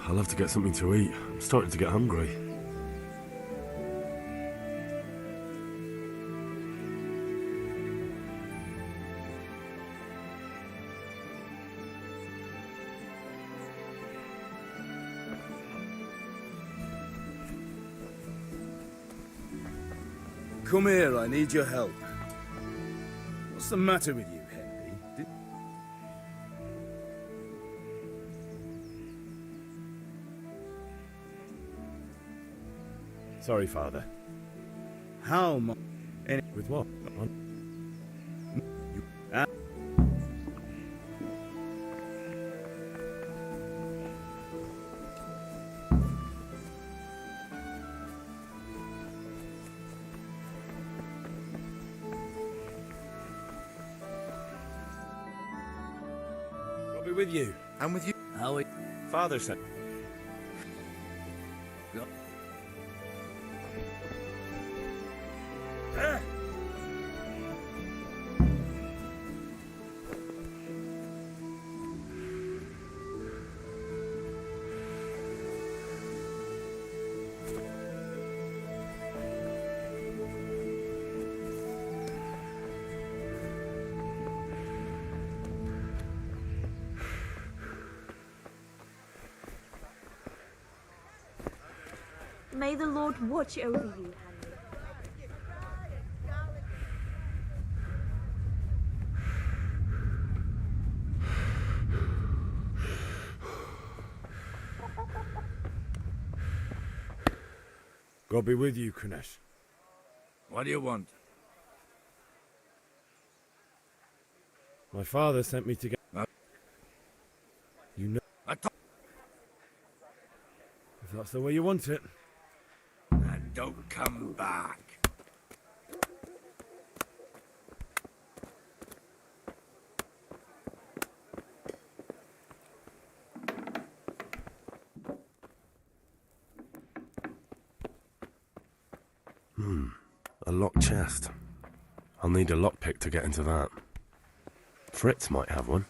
I'll have to get something to eat. I'm starting to get hungry. Come here, I need your help. What's the matter with you, Henry? Sorry, Father. How much? With what? I'll be with you. I'm with you. How? Father said. May the Lord watch over you, Henry. God be with you, Kunesh. What do you want? My father sent me to get... You know... If that's the way you want it. And don't come back. A locked chest. I'll need a lockpick to get into that. Fritz might have one.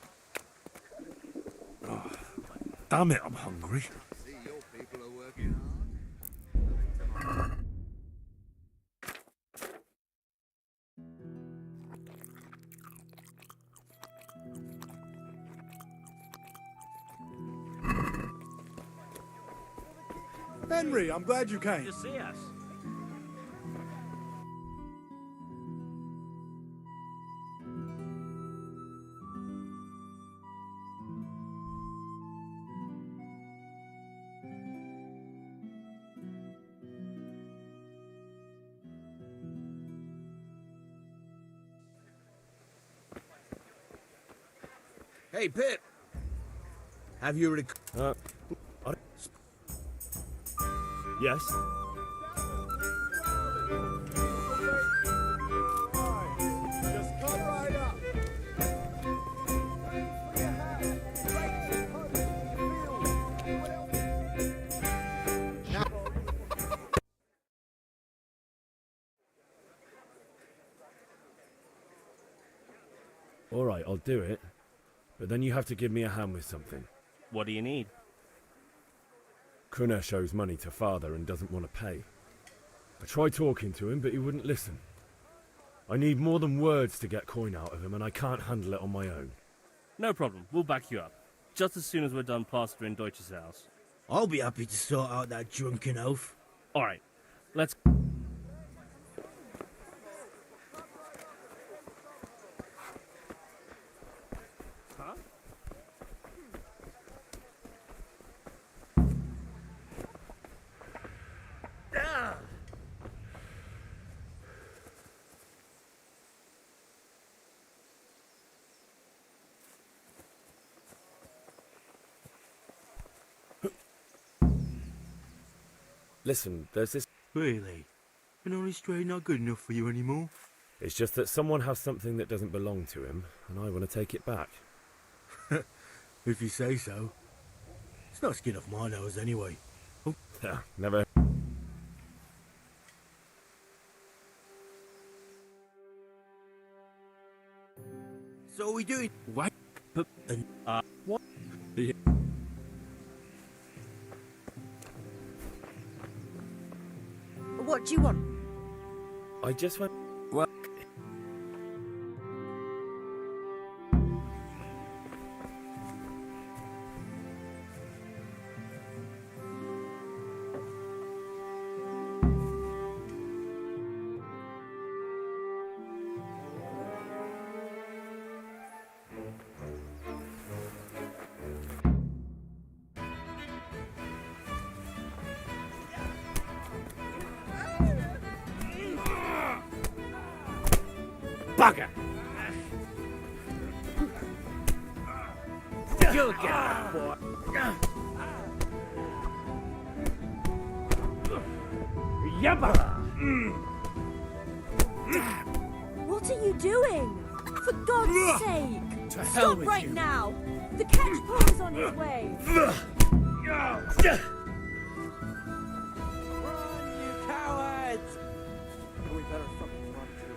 Oh, damn it, I'm hungry. See, your people are working hard. Henry, I'm glad you came. To see us. Hey, Pip. Have you Yes? Just come right up. All right, I'll do it. But then you have to give me a hand with something. What do you need? Kunesh owes money to father and doesn't want to pay. I tried talking to him, but he wouldn't listen. I need more than words to get coin out of him, and I can't handle it on my own. No problem. We'll back you up. Just as soon as we're done plastering Deutsch's house. I'll be happy to sort out that drunken oaf. All right. Let's... Huh? Listen, there's this... Really? An honest trade not good enough for you anymore? It's just that someone has something that doesn't belong to him, and I want to take it back. If you say so. It's not skin off my nose anyway. Oh. Never... So we doing? What? And What? What do you want? I just went. Bugger! Good guy, boy. Yabba! What are you doing? For God's sake! To hell Stop with right you. now! The catch is on his way! Run, you cowards! We better fucking run too.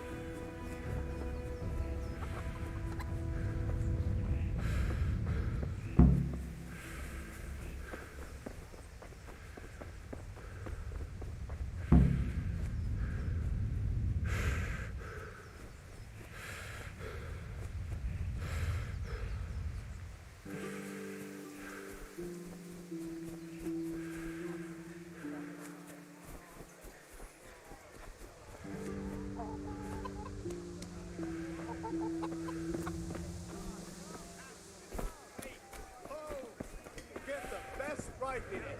Get the best right in it.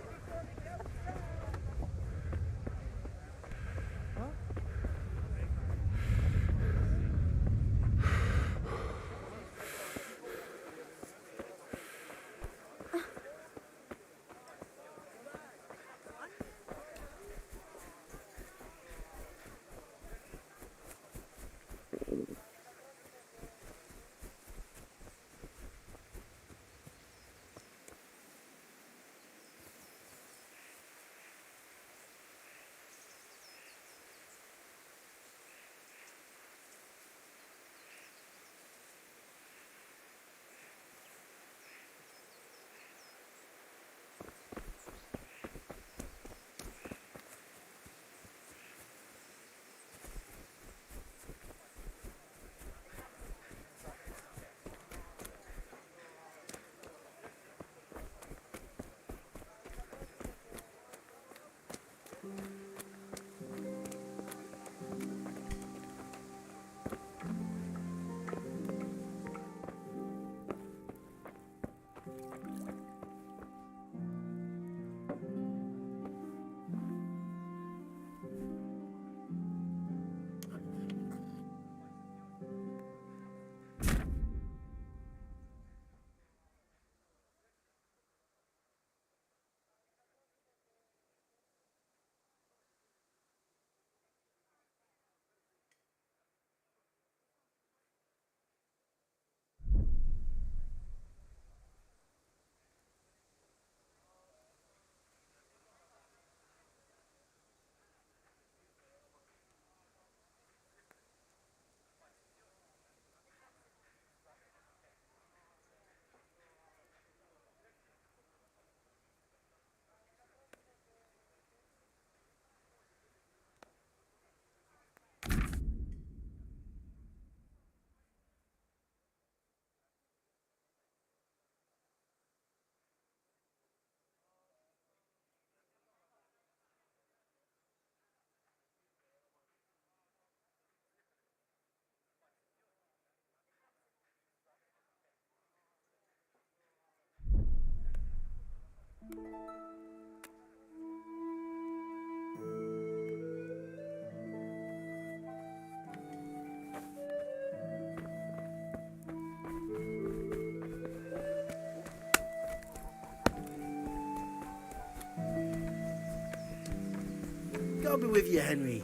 I'll be with you, Henry.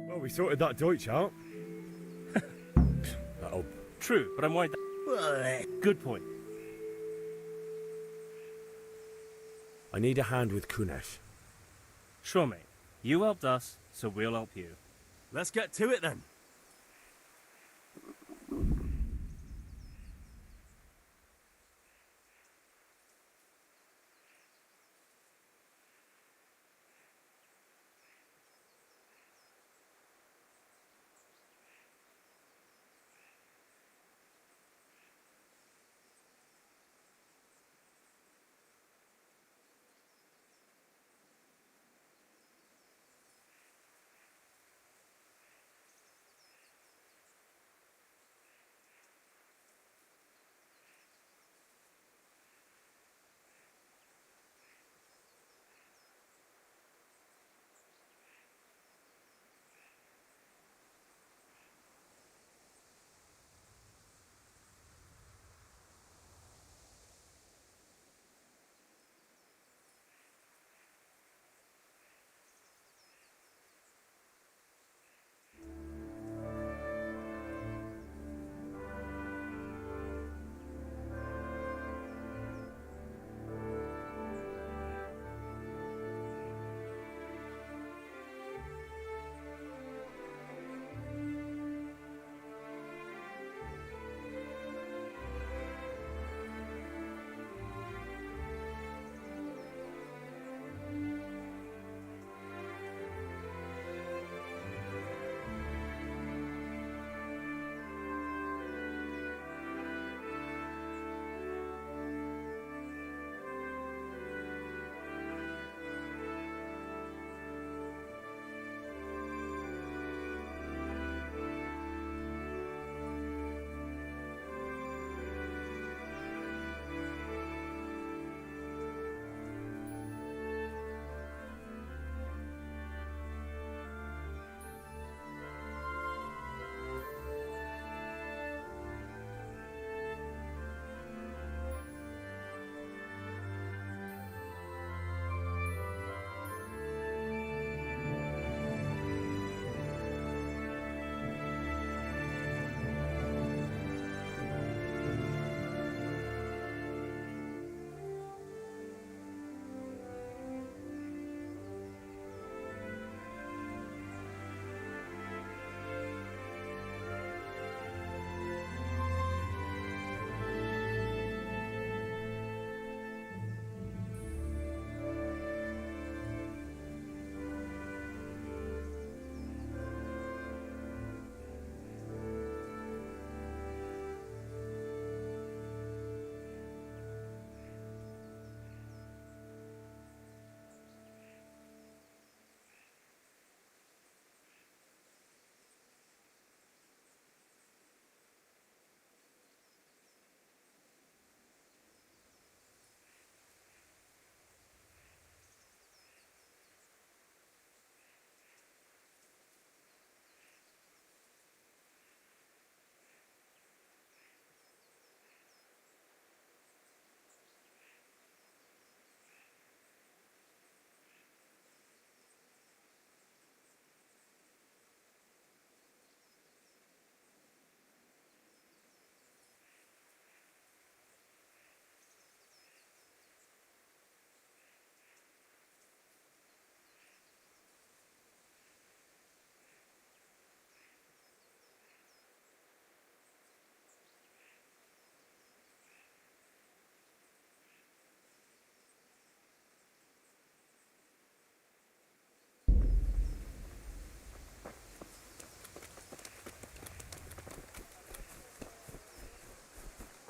Well, we sorted that Deutsch out. That'll. True, but I'm worried that... Well, Good point. I need a hand with Kunesh. Sure, mate. You helped us, so we'll help you. Let's get to it then.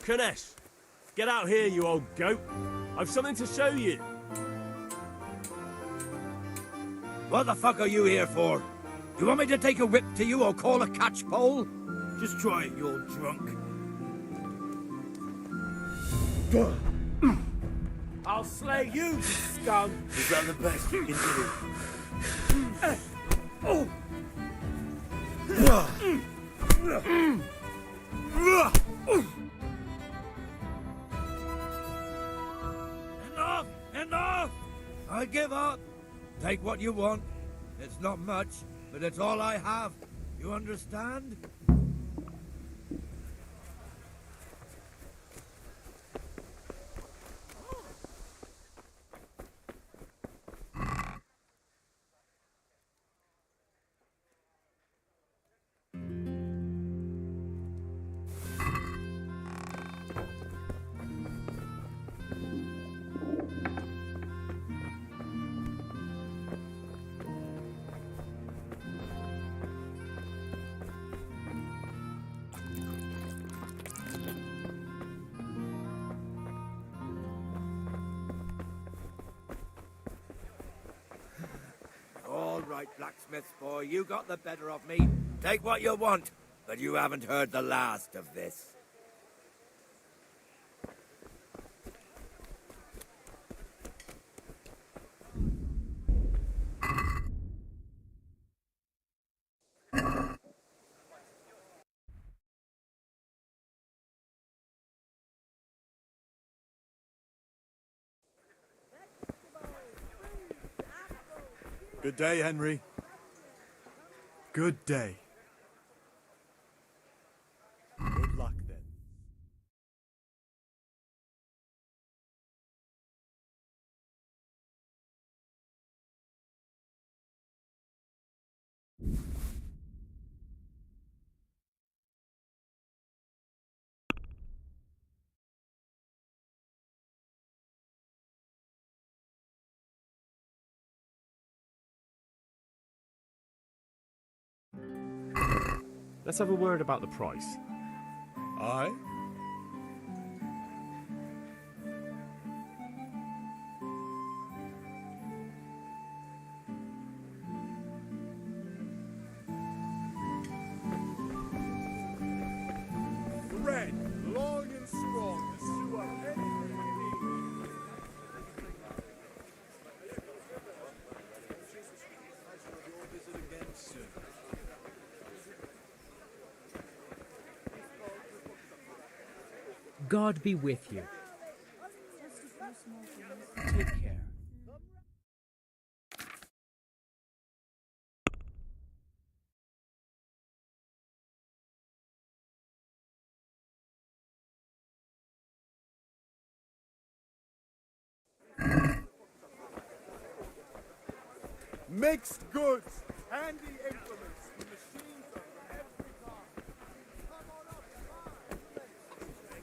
Kunesh, get out here, you old goat. I've something to show you. What the fuck are you here for? You want me to take a whip to you or call a catchpole? Just try it, you old drunk. I'll slay you, scum. Is that the best you can do? Enough! Enough! I give up. Take what you want. It's not much, but it's all I have. You understand? All right, blacksmith boy, you got the better of me. Take what you want, but you haven't heard the last of this. Good day, Henry. Good day. Good luck, then. Let's have a word about the price. Aye? Thread, long and strong, as you are anything you need. Your visit again soon. God be with you. Take care. Mixed goods, handy implements, the machines are for every kind. Come on up,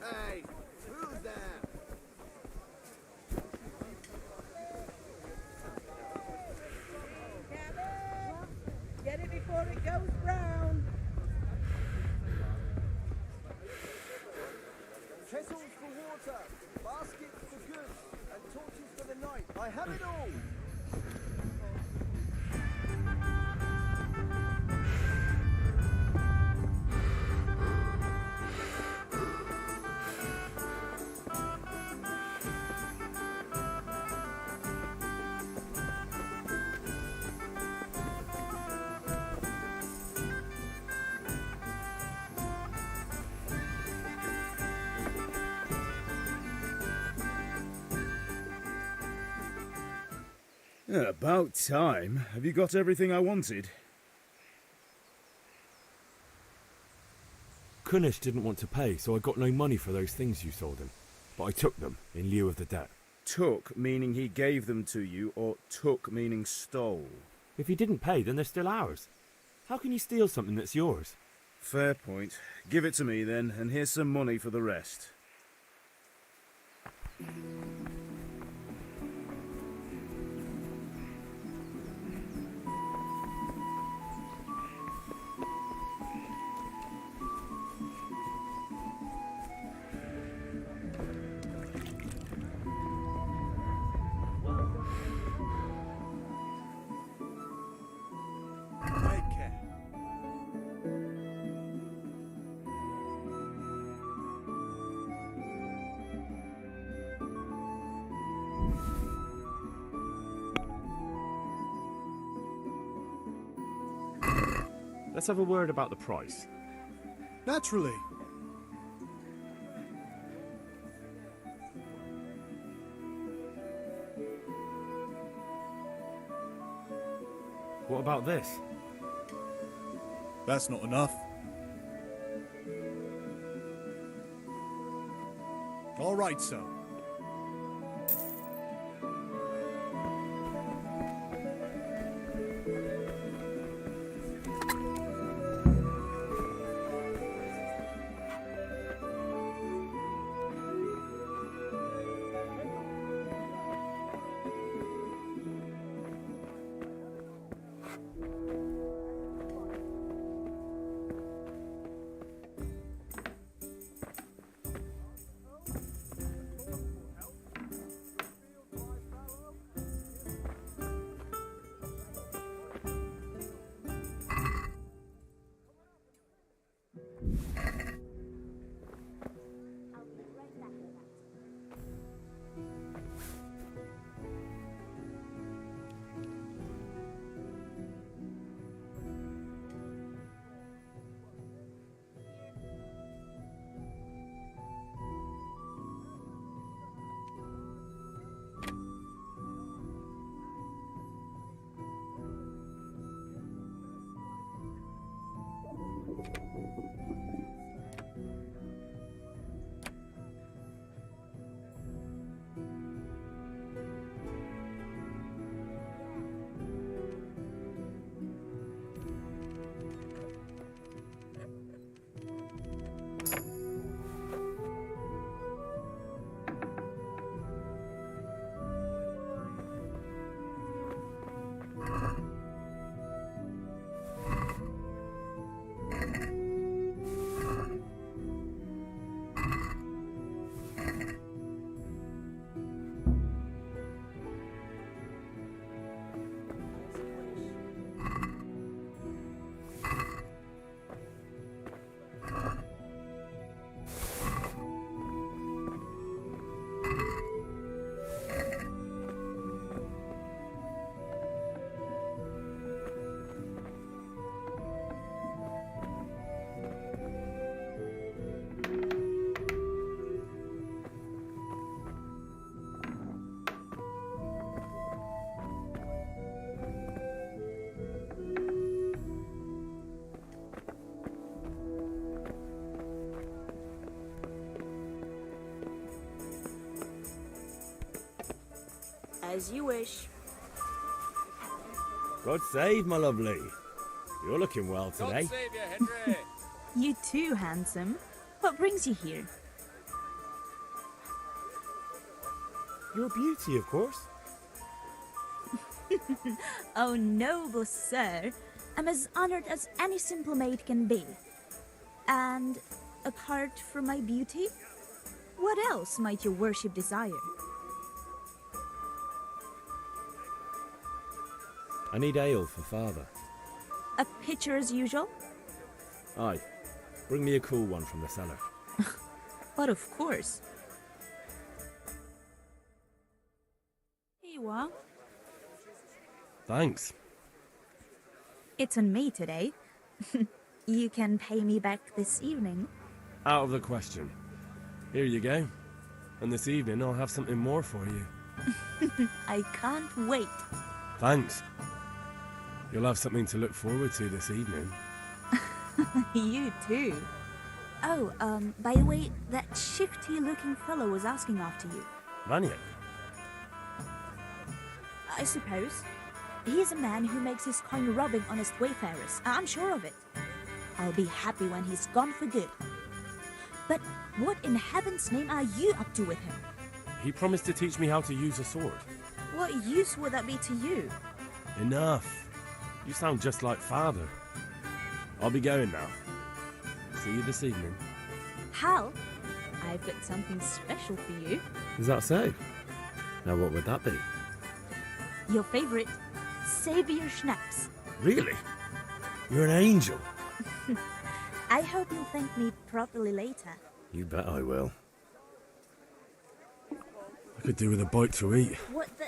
Hey, who's there? Get it before it goes brown. Kettles for water, baskets for goods, and torches for the night. I have it all. Yeah, about time. Have you got everything I wanted? Kunesh didn't want to pay, so I got no money for those things you sold him. But I took them in lieu of the debt. Took meaning he gave them to you, or took meaning stole? If he didn't pay, then they're still ours. How can you steal something that's yours? Fair point. Give it to me then, and here's some money for the rest. let's have a word about the price. Naturally. What about this? That's not enough. All right, so. As you wish. God save, my lovely. You're looking well today. save you, Henry. You too, handsome. What brings you here? Your beauty, of course. Oh, noble sir. I'm as honored as any simple maid can be. And apart from my beauty, what else might your worship desire? I need ale for father. A pitcher as usual? Aye. Bring me a cool one from the cellar. But of course. Here you are. Thanks. It's on me today. You can pay me back this evening. Out of the question. Here you go. And this evening I'll have something more for you. I can't wait. Thanks. You'll have something to look forward to this evening. You too. Oh, by the way, that shifty-looking fellow was asking after you. Maniac? I suppose. He's a man who makes his coin robbing honest wayfarers. I'm sure of it. I'll be happy when he's gone for good. But what in heaven's name are you up to with him? He promised to teach me how to use a sword. What use would that be to you? Enough. You sound just like father. I'll be going now. See you this evening. Hal, I've got something special for you. Is that so? Now what would that be? Your favorite, Savior Schnapps. Really? You're an angel. I hope you'll thank me properly later. You bet I will. I could do with a bite to eat. What the...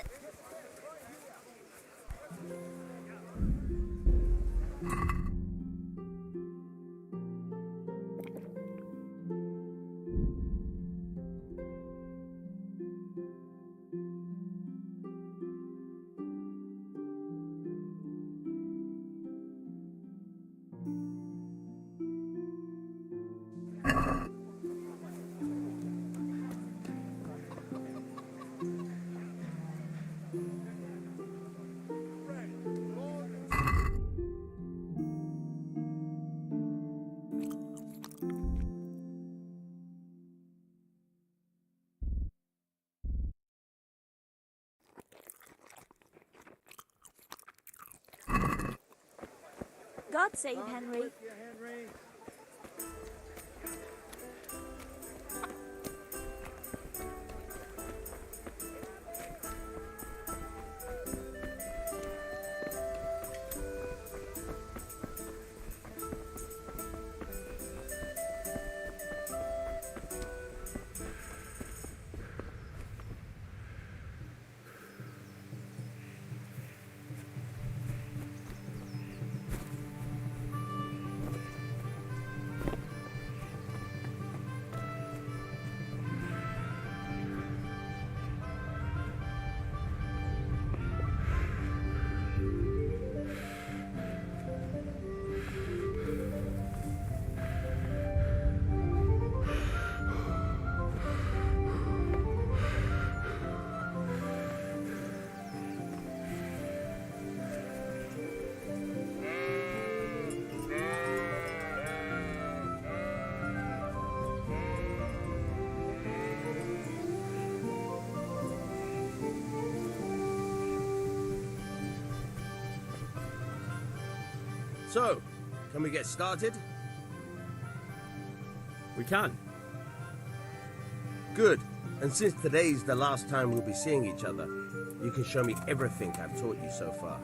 God save Henry. So, can we get started? We can. Good. And since today's the last time we'll be seeing each other, you can show me everything I've taught you so far.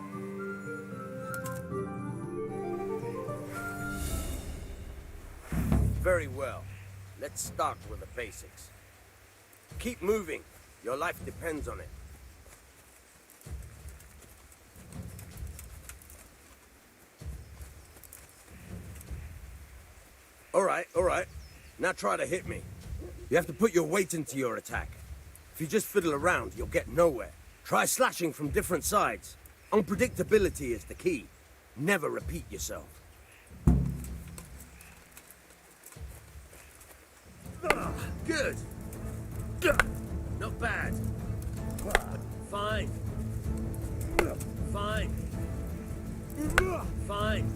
Very well. Let's start with the basics. Keep moving. Your life depends on it. All right. Now try to hit me. You have to put your weight into your attack. If you just fiddle around, you'll get nowhere. Try slashing from different sides. Unpredictability is the key. Never repeat yourself. Good. Not bad. Fine. Fine. Fine.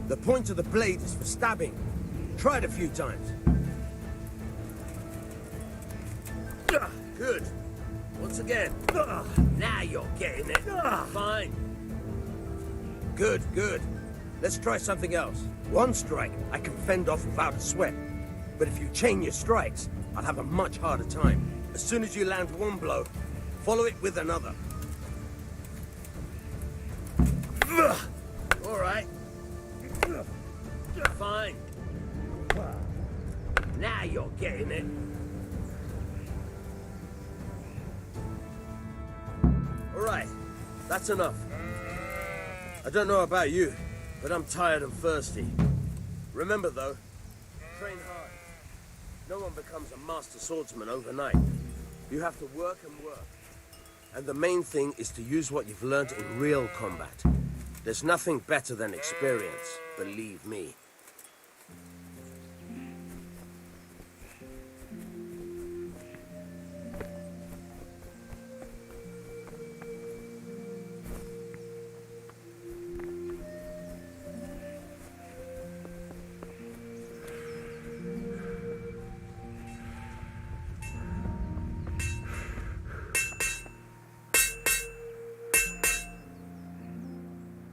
The point of the blade is for stabbing. Try it a few times. Good. Once again. Now you're getting it. Fine. Good, good. Let's try something else. One strike, I can fend off without a sweat. But if you chain your strikes, I'll have a much harder time. As soon as you land one blow, follow it with another. All right. Fine. Now you're getting it. All right. That's enough. I don't know about you, but I'm tired and thirsty. Remember, though, train hard. No one becomes a master swordsman overnight. You have to work and work. And the main thing is to use what you've learned in real combat. There's nothing better than experience, believe me.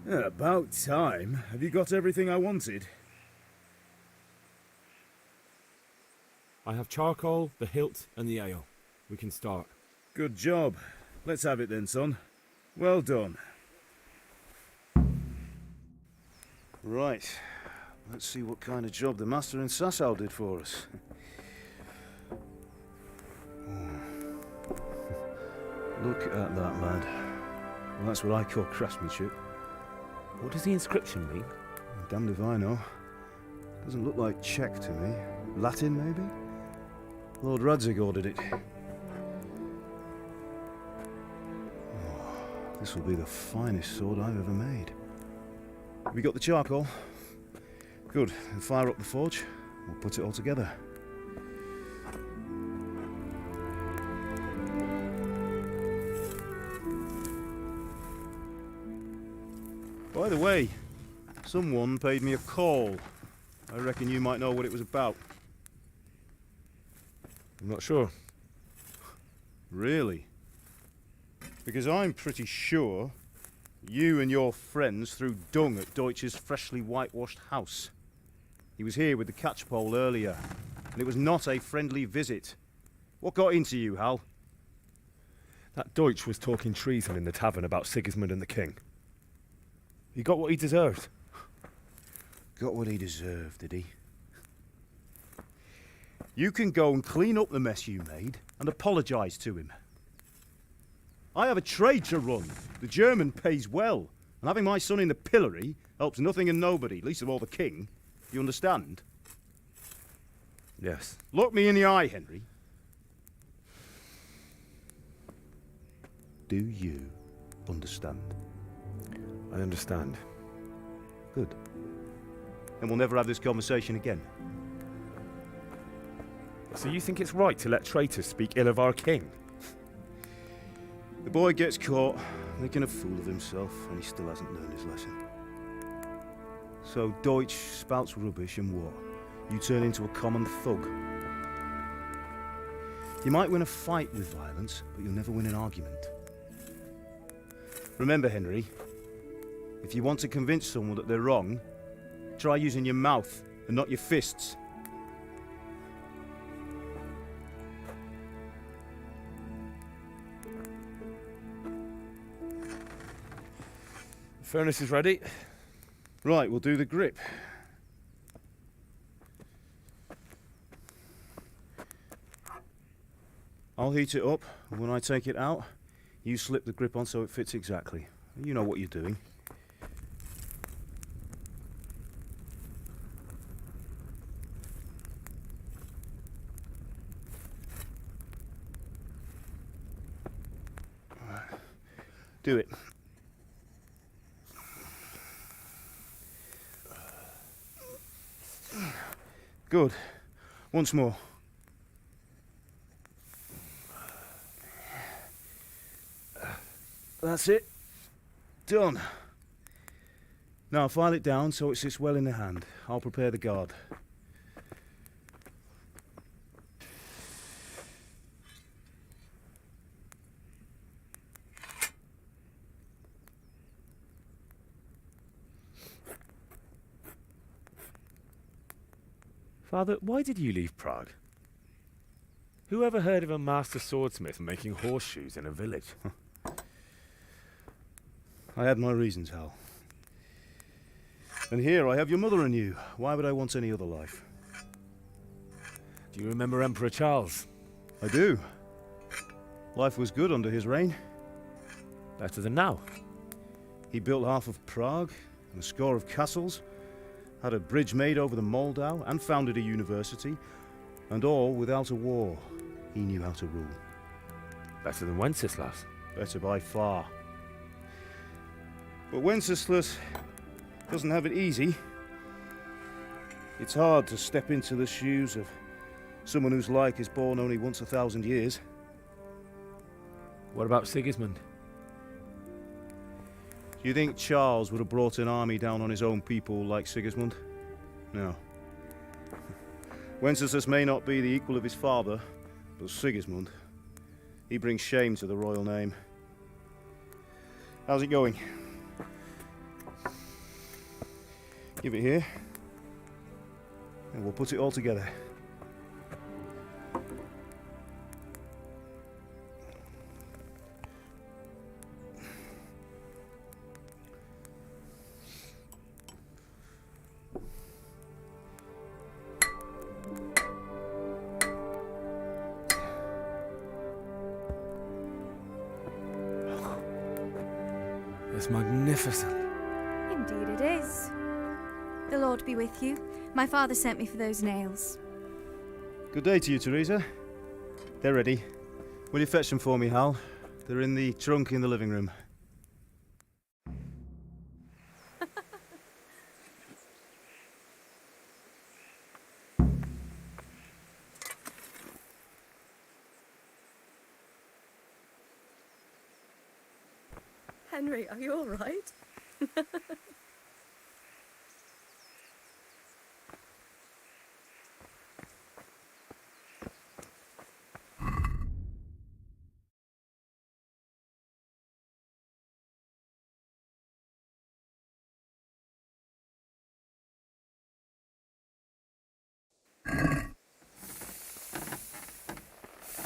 About time. Have you got everything I wanted? I have charcoal, the hilt, and the ale. We can start. Good job. Let's have it then, son. Well done. Right. Let's see what kind of job the master in Sasau did for us. Look at that, lad. Well, that's what I call craftsmanship. What does the inscription mean? Damned if I know. Doesn't look like Czech to me. Latin, maybe? Lord Radzig ordered it. Oh, this will be the finest sword I've ever made. Have you got the charcoal? Good. Then fire up the forge. We'll put it all together. By the way, someone paid me a call. I reckon you might know what it was about. I'm not sure. Really? Because I'm pretty sure you and your friends threw dung at Deutsch's freshly whitewashed house. He was here with the catchpole earlier, and it was not a friendly visit. What got into you, Hal? That Deutsch was talking treason in the tavern about Sigismund and the king. He got what he deserved. Got what he deserved, did he? You can go and clean up the mess you made and apologise to him. I have a trade to run. The German pays well, and having my son in the pillory helps nothing and nobody, least of all the king. You understand? Yes. Look me in the eye, Henry. Do you understand? I understand. Good. And we'll never have this conversation again. So you think it's right to let traitors speak ill of our king? The boy gets caught, making a fool of himself, and he still hasn't learned his lesson. So Deutsch spouts rubbish and what? You turn into a common thug. You might win a fight with violence, but you'll never win an argument. Remember, Henry, if you want to convince someone that they're wrong, try using your mouth and not your fists. The furnace is ready. Right, we'll do the grip. I'll heat it up, and when I take it out, you slip the grip on so it fits exactly. You know what you're doing. Do it. Good. Once more. That's it. Done. Now file it down so it sits well in the hand. I'll prepare the guard. Father, why did you leave Prague? Who ever heard of a master swordsmith making horseshoes in a village? I had my reasons, Hal. And here I have your mother and you. Why would I want any other life? Do you remember Emperor Charles? I do. Life was good under his reign. Better than now. He built half of Prague and a score of castles, had a bridge made over the Moldau, and founded a university, and all without a war. He knew how to rule. Better than Wenceslas. Better by far. But Wenceslas doesn't have it easy. It's hard to step into the shoes of someone whose like is born only once 1,000 years. What about Sigismund? Do you think Charles would have brought an army down on his own people like Sigismund? No. Wenceslas may not be the equal of his father, but Sigismund, he brings shame to the royal name. How's it going? Give it here, and we'll put it all together. It's magnificent. Indeed it is. The Lord be with you. My father sent me for those nails. Good day to you, Teresa. They're ready. Will you fetch them for me, Hal? They're in the trunk in the living room. Henry, are you all right?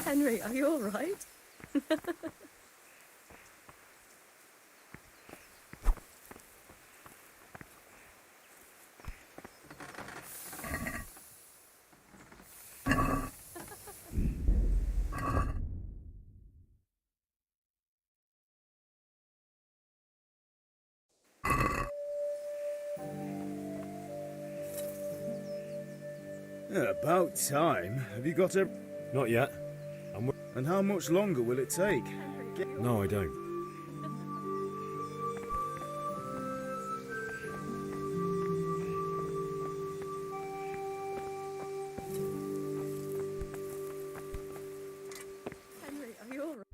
Henry, are you all right? About time. Have you got a... Not yet. And how much longer will it take? No, I don't. Henry, are you all right?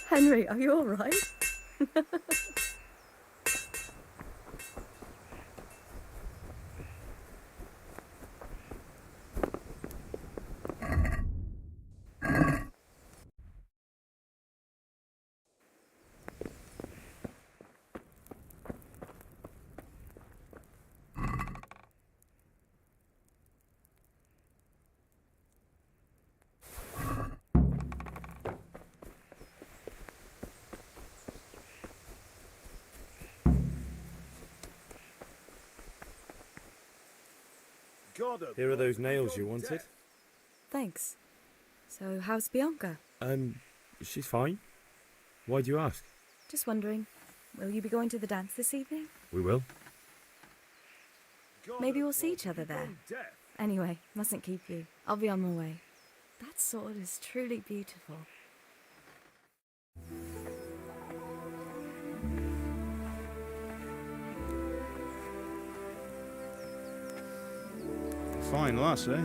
Henry, are you all right? Here are those nails you wanted. Thanks. So, how's Bianca? She's fine. Why do you ask? Just wondering, will you be going to the dance this evening? We will. Maybe we'll see each other there. Anyway, mustn't keep you. I'll be on my way. That sword is truly beautiful. Fine lass, eh?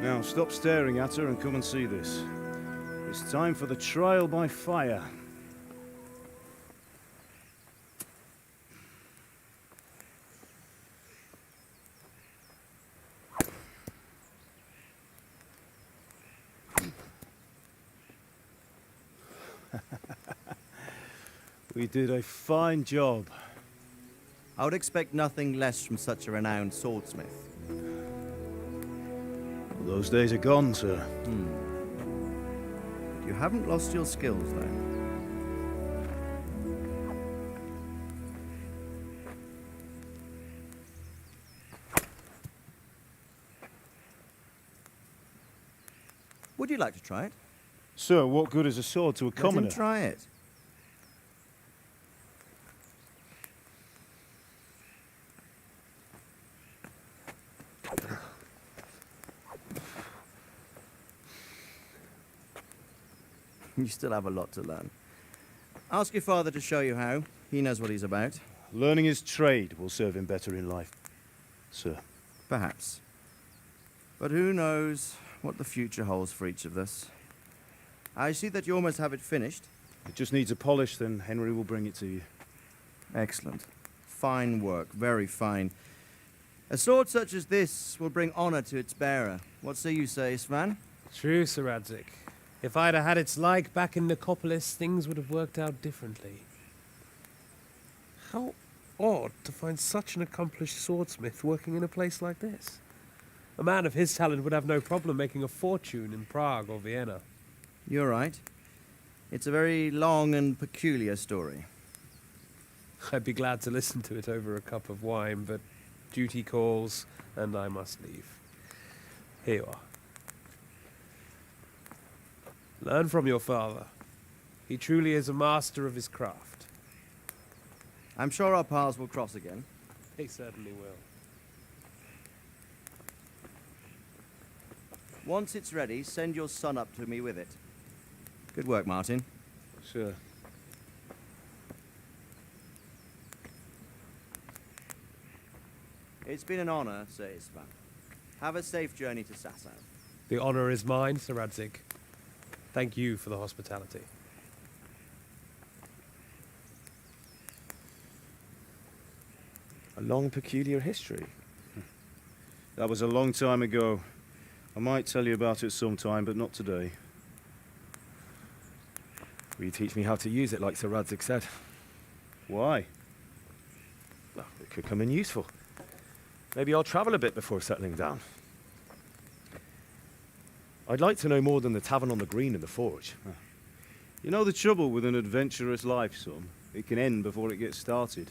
Now stop staring at her and come and see this. It's time for the trial by fire. We did a fine job. I would expect nothing less from such a renowned swordsmith. Well, those days are gone, sir. You haven't lost your skills, though. Would you like to try it? Sir, what good is a sword to a commoner? Let him try it. You still have a lot to learn. Ask your father to show you how. He knows what he's about. Learning his trade will serve him better in life, sir. Perhaps. But who knows what the future holds for each of us. I see that you almost have it finished. It just needs a polish, then Henry will bring it to you. Excellent. Fine work, very fine. A sword such as this will bring honor to its bearer. What say you, Svan? True, Sir Radzik. If I'd have had its like back in Nicopolis, things would have worked out differently. How odd to find such an accomplished swordsmith working in a place like this. A man of his talent would have no problem making a fortune in Prague or Vienna. You're right. It's a very long and peculiar story. I'd be glad to listen to it over a cup of wine, but duty calls, and I must leave. Here you are. Learn from your father. He truly is a master of his craft. I'm sure our paths will cross again. He certainly will. Once it's ready, send your son up to me with it. Good work, Martin. Sure. It's been an honor, Sir Istvan. Have a safe journey to Sasau. The honor is mine, Sir Radzig. Thank you for the hospitality. A long, peculiar history. That was a long time ago. I might tell you about it sometime, but not today. Will you teach me how to use it like Sir Radzig said? Why? Well, it could come in useful. Maybe I'll travel a bit before settling down. I'd like to know more than the tavern on the green and the forge. You know the trouble with an adventurous life, son? It can end before it gets started.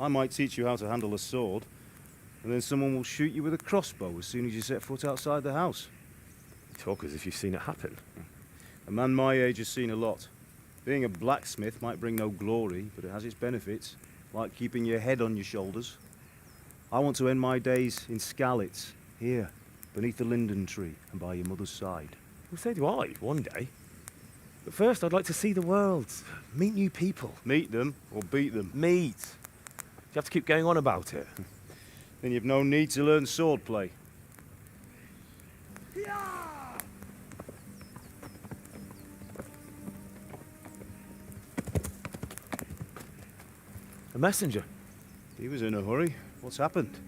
I might teach you how to handle a sword, and then someone will shoot you with a crossbow as soon as you set foot outside the house. You talk as if you've seen it happen. A man my age has seen a lot. Being a blacksmith might bring no glory, but it has its benefits, like keeping your head on your shoulders. I want to end my days in Skalitz, here, beneath the linden tree and by your mother's side. Well, so do I, one day. But first, I'd like to see the world, meet new people. Meet them or beat them? Meet. You have to keep going on about it. Then you've no need to learn swordplay. A messenger. He was in a hurry. What's happened?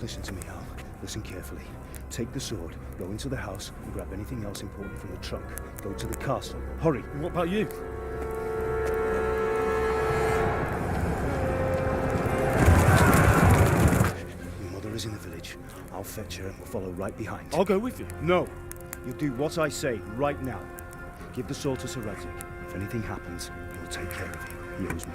Listen to me, Al. Listen carefully. Take the sword, go into the house, and grab anything else important from the trunk. Go to the castle. Hurry! What about you? Your mother is in the village. I'll fetch her and we'll follow right behind. I'll go with you. No! You'll do what I say right now. Give the sword to Sir Radzig. If anything happens, he'll take care of you. He owes me.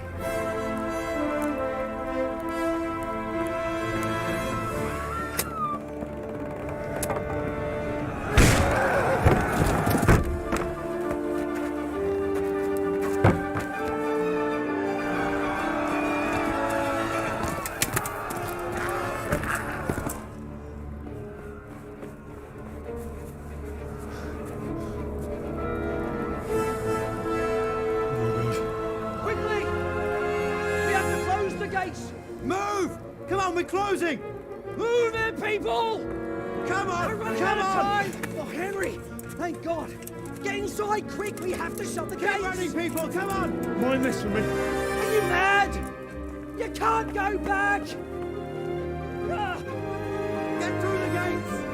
Move! Come on, we're closing! Move it, people! Come on! We're running Come out of on! time! Oh, Henry! Thank God! Get inside, quick! We have to shut the gates! Get running, people! Come on! Mind this for me. Are you mad? You can't go back! Ah. Get through the gates!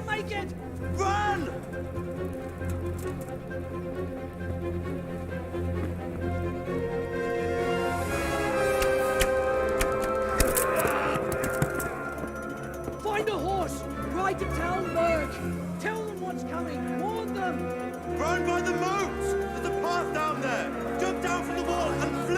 make it! Run! Find a horse! Ride to town, Merc! Tell them what's coming! Warn them! Run by the moat! There's a path down there! Jump down from the wall and flee!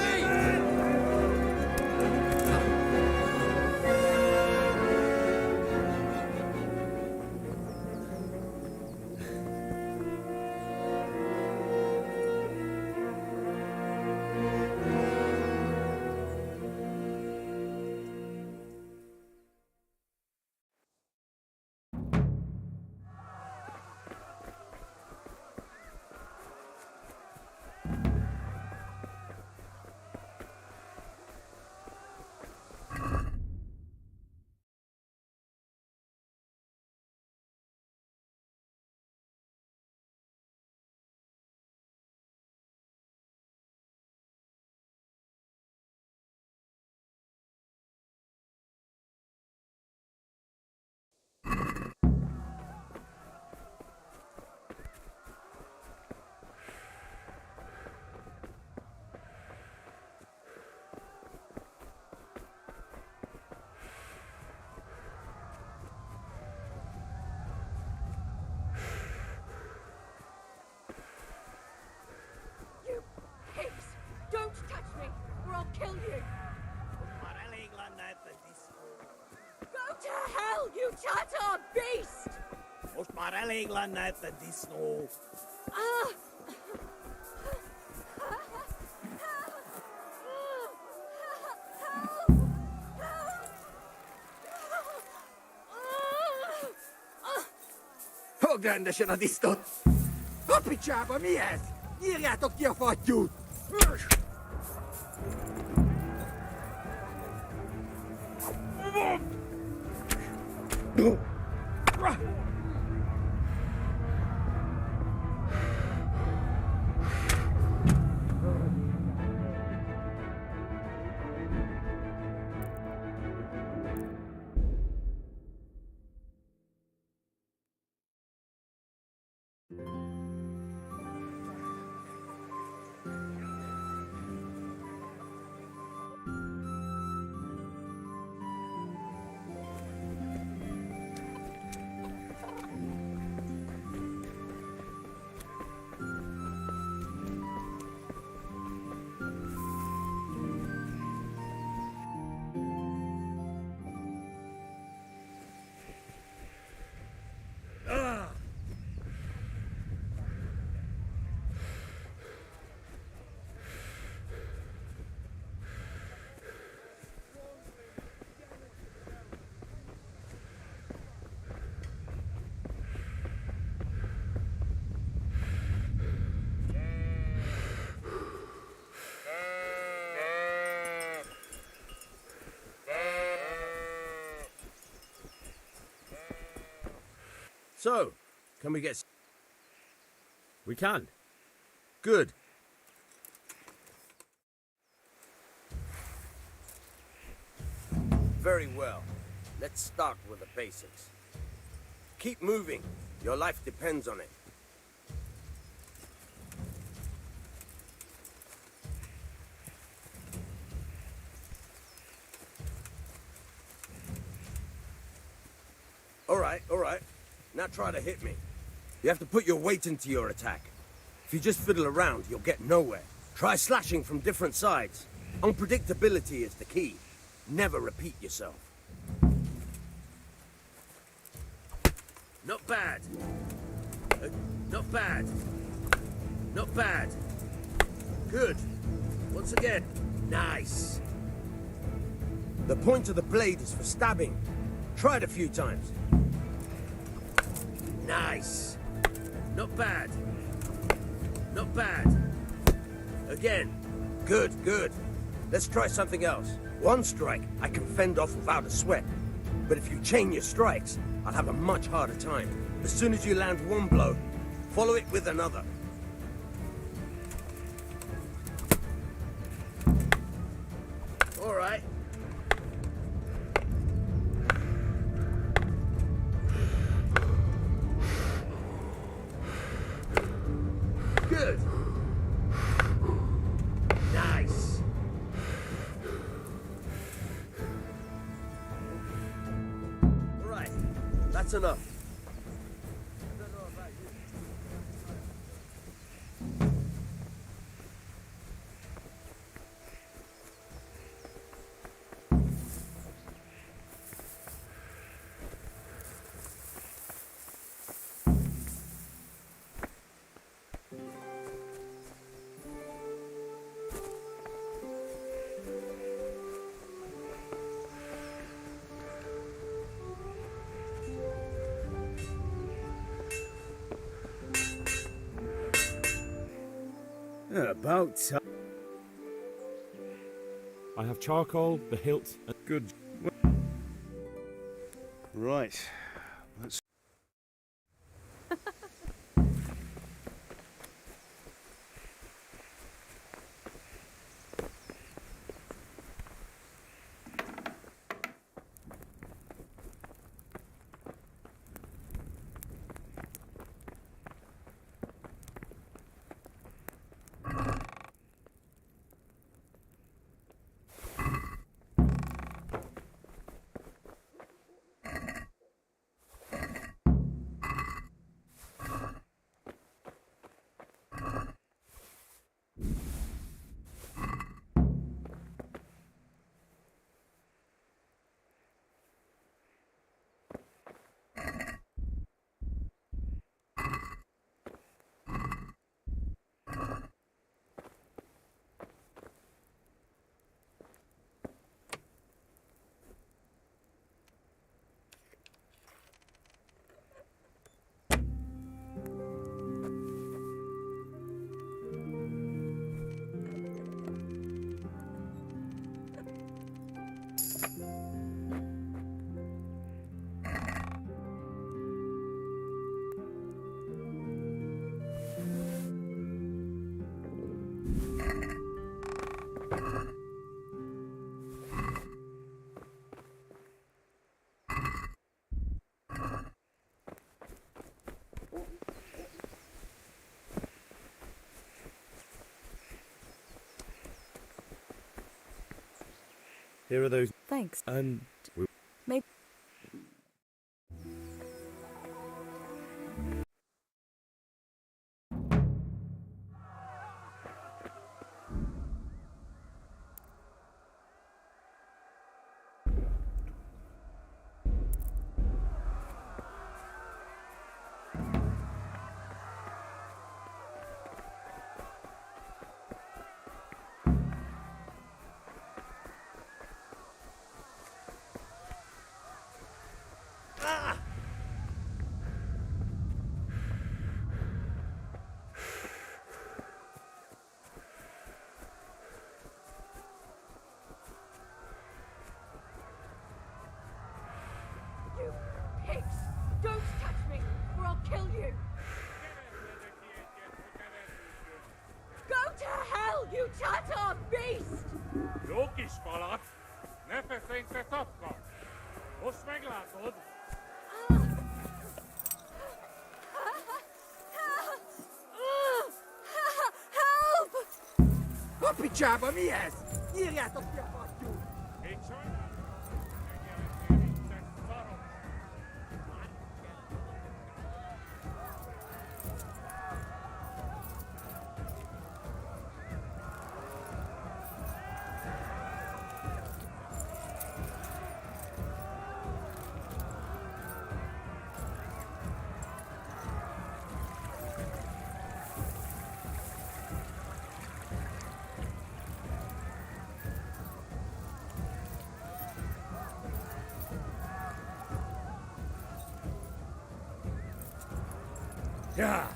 You pigs! Don't touch me, or I'll kill you! Go to hell, you Tatar beast! Ah! Hogdende se na disztot! A picsába mi ez? Írjátok ki a fattyút! So, can we get... We can. Good. Very well. Let's start with the basics. Keep moving. Your life depends on it. All right. Now try to hit me. You have to put your weight into your attack. If you just fiddle around, you'll get nowhere. Try slashing from different sides. Unpredictability is the key. Never repeat yourself. Not bad. Not bad. Not bad. Good. Once again. Nice. The point of the blade is for stabbing. Try it a few times. Nice. Not bad. Not bad. Again. Good, good. Let's try something else. One strike I can fend off without a sweat. But if you chain your strikes, I'll have a much harder time. As soon as you land one blow, follow it with another. All right. That's enough. About time. I have charcoal, the hilt, and Good. Right. Let's. here are those. Thanks. And Maybe. You pigs! Don't touch me, or I'll kill you! Go to hell, you Tatar beast! Logisch, Balak. Never think that up, God. What's my glass, Lord? Help! Hoppy jabba mi ez! Írjátok ki a fattyút! Még sajnálom. Yeah.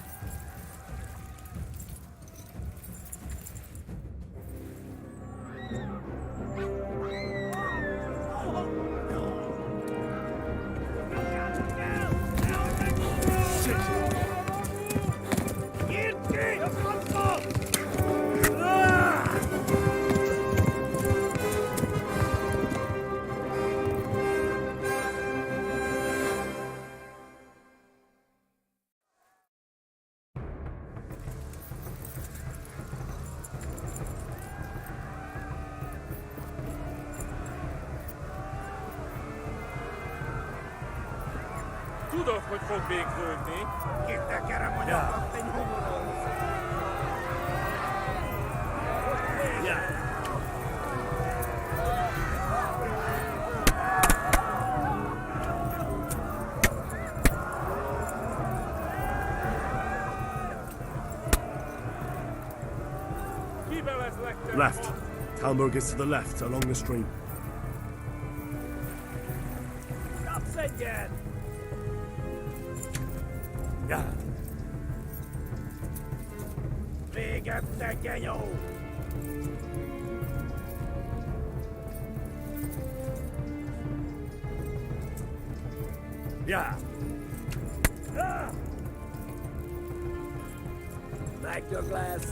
Tudod, hogy fog végződni. Left. Talmberg is to the left, along the stream. Again. Yeah. Big up the gayo. Yeah. Back your glass.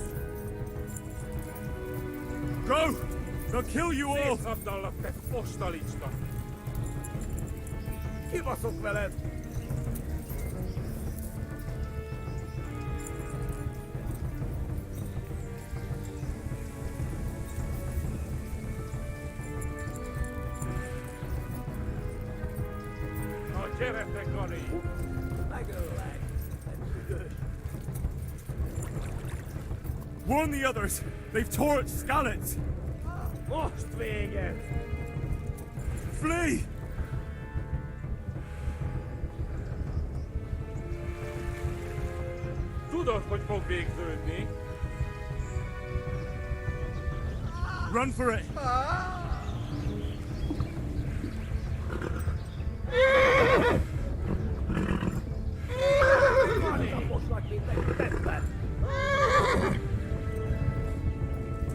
Go! They'll kill you all! Szétszabdallak, te fostalicska! Kibaszok veled! Na gyere, te Gary! Megöllek. Warn the others! They've torched Skalitz! Most vége! Flee! Tudod, hogy fog végződni. Run for it!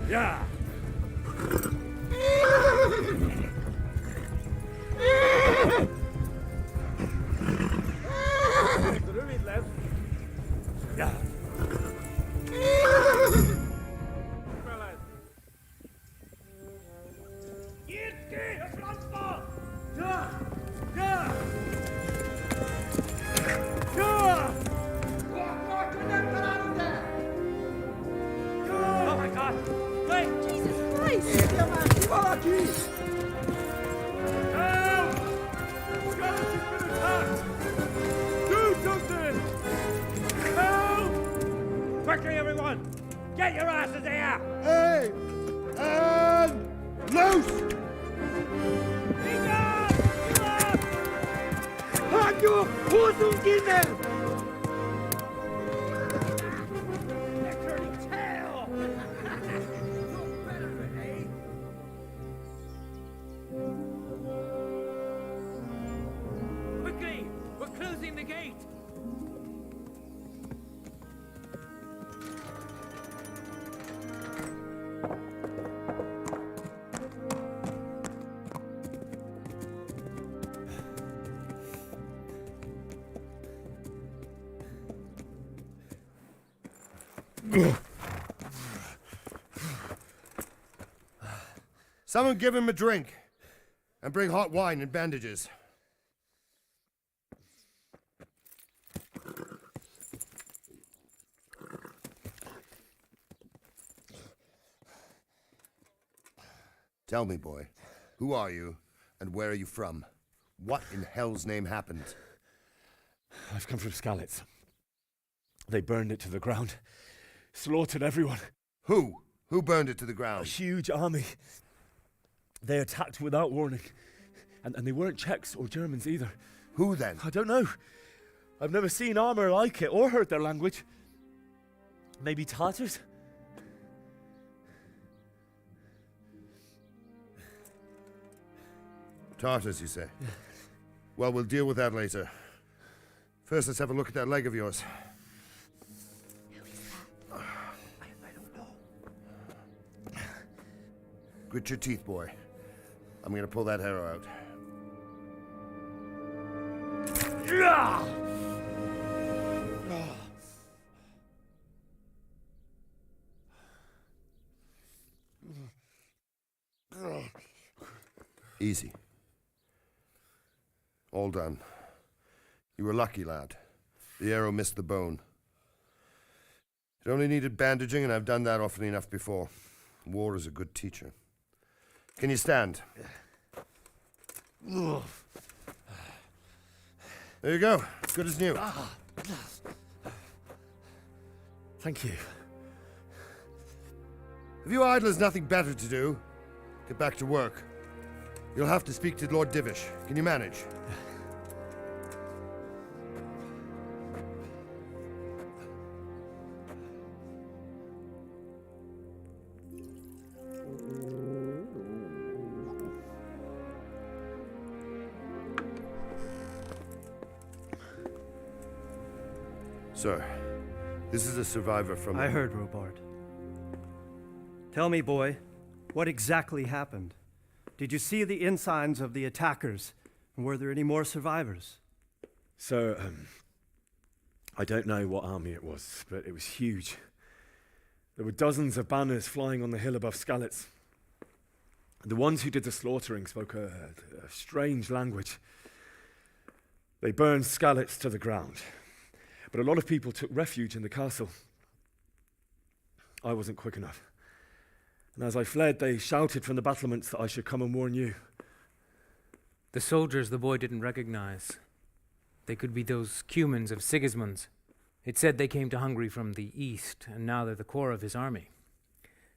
Yeah! Rövid lesz. Yeah. Veled! Nyitd ki a francba! Ja! Ja! Ja! Akkor, hogy nem találod el! Ja! Oh my God! Wait! Jesus Christ! Érje már ki valaki! Help! Skalitz has been attacked! Do something! Help! Quickly, everyone! Get your asses here! Hey! And loose! Hagyjuk! Húzzunk innen! They're turning tail! Look better, eh? Quickly! We're closing the gate! Someone give him a drink. And bring hot wine and bandages. Tell me, boy, who are you and where are you from? What in hell's name happened? I've come from Skalitz. They burned it to the ground. Slaughtered everyone. Who? Who burned it to the A ground? huge army. They attacked without warning. And they weren't Czechs or Germans either. Who then? I don't know. I've never seen armor like it or heard their language. Maybe Tatars? Tartars, you say? Well, we'll deal with that later. First, let's have a look at that leg of yours. I don't know. Grit your teeth, boy. I'm gonna pull that arrow out. Easy. All done. You were lucky, lad. The arrow missed the bone. It only needed bandaging, and I've done that often enough before. War is a good teacher. Can you stand? There you go. Good as new. Thank you. If you idlers nothing better to do, get back to work. You'll have to speak to Lord Divish. Can you manage? Sir, this is a survivor from... I heard, Robard. Tell me, boy, what exactly happened? Did you see the ensigns of the attackers? And were there any more survivors? So, I don't know what army it was, but it was huge. There were dozens of banners flying on the hill above Skalitz. The ones who did the slaughtering spoke a strange language. They burned Skalitz to the ground. But a lot of people took refuge in the castle. I wasn't quick enough. And as I fled, they shouted from the battlements that I should come and warn you. The soldiers the boy didn't recognize. They could be those Cumans of Sigismund's. It said they came to Hungary from the east, and now they're the core of his army.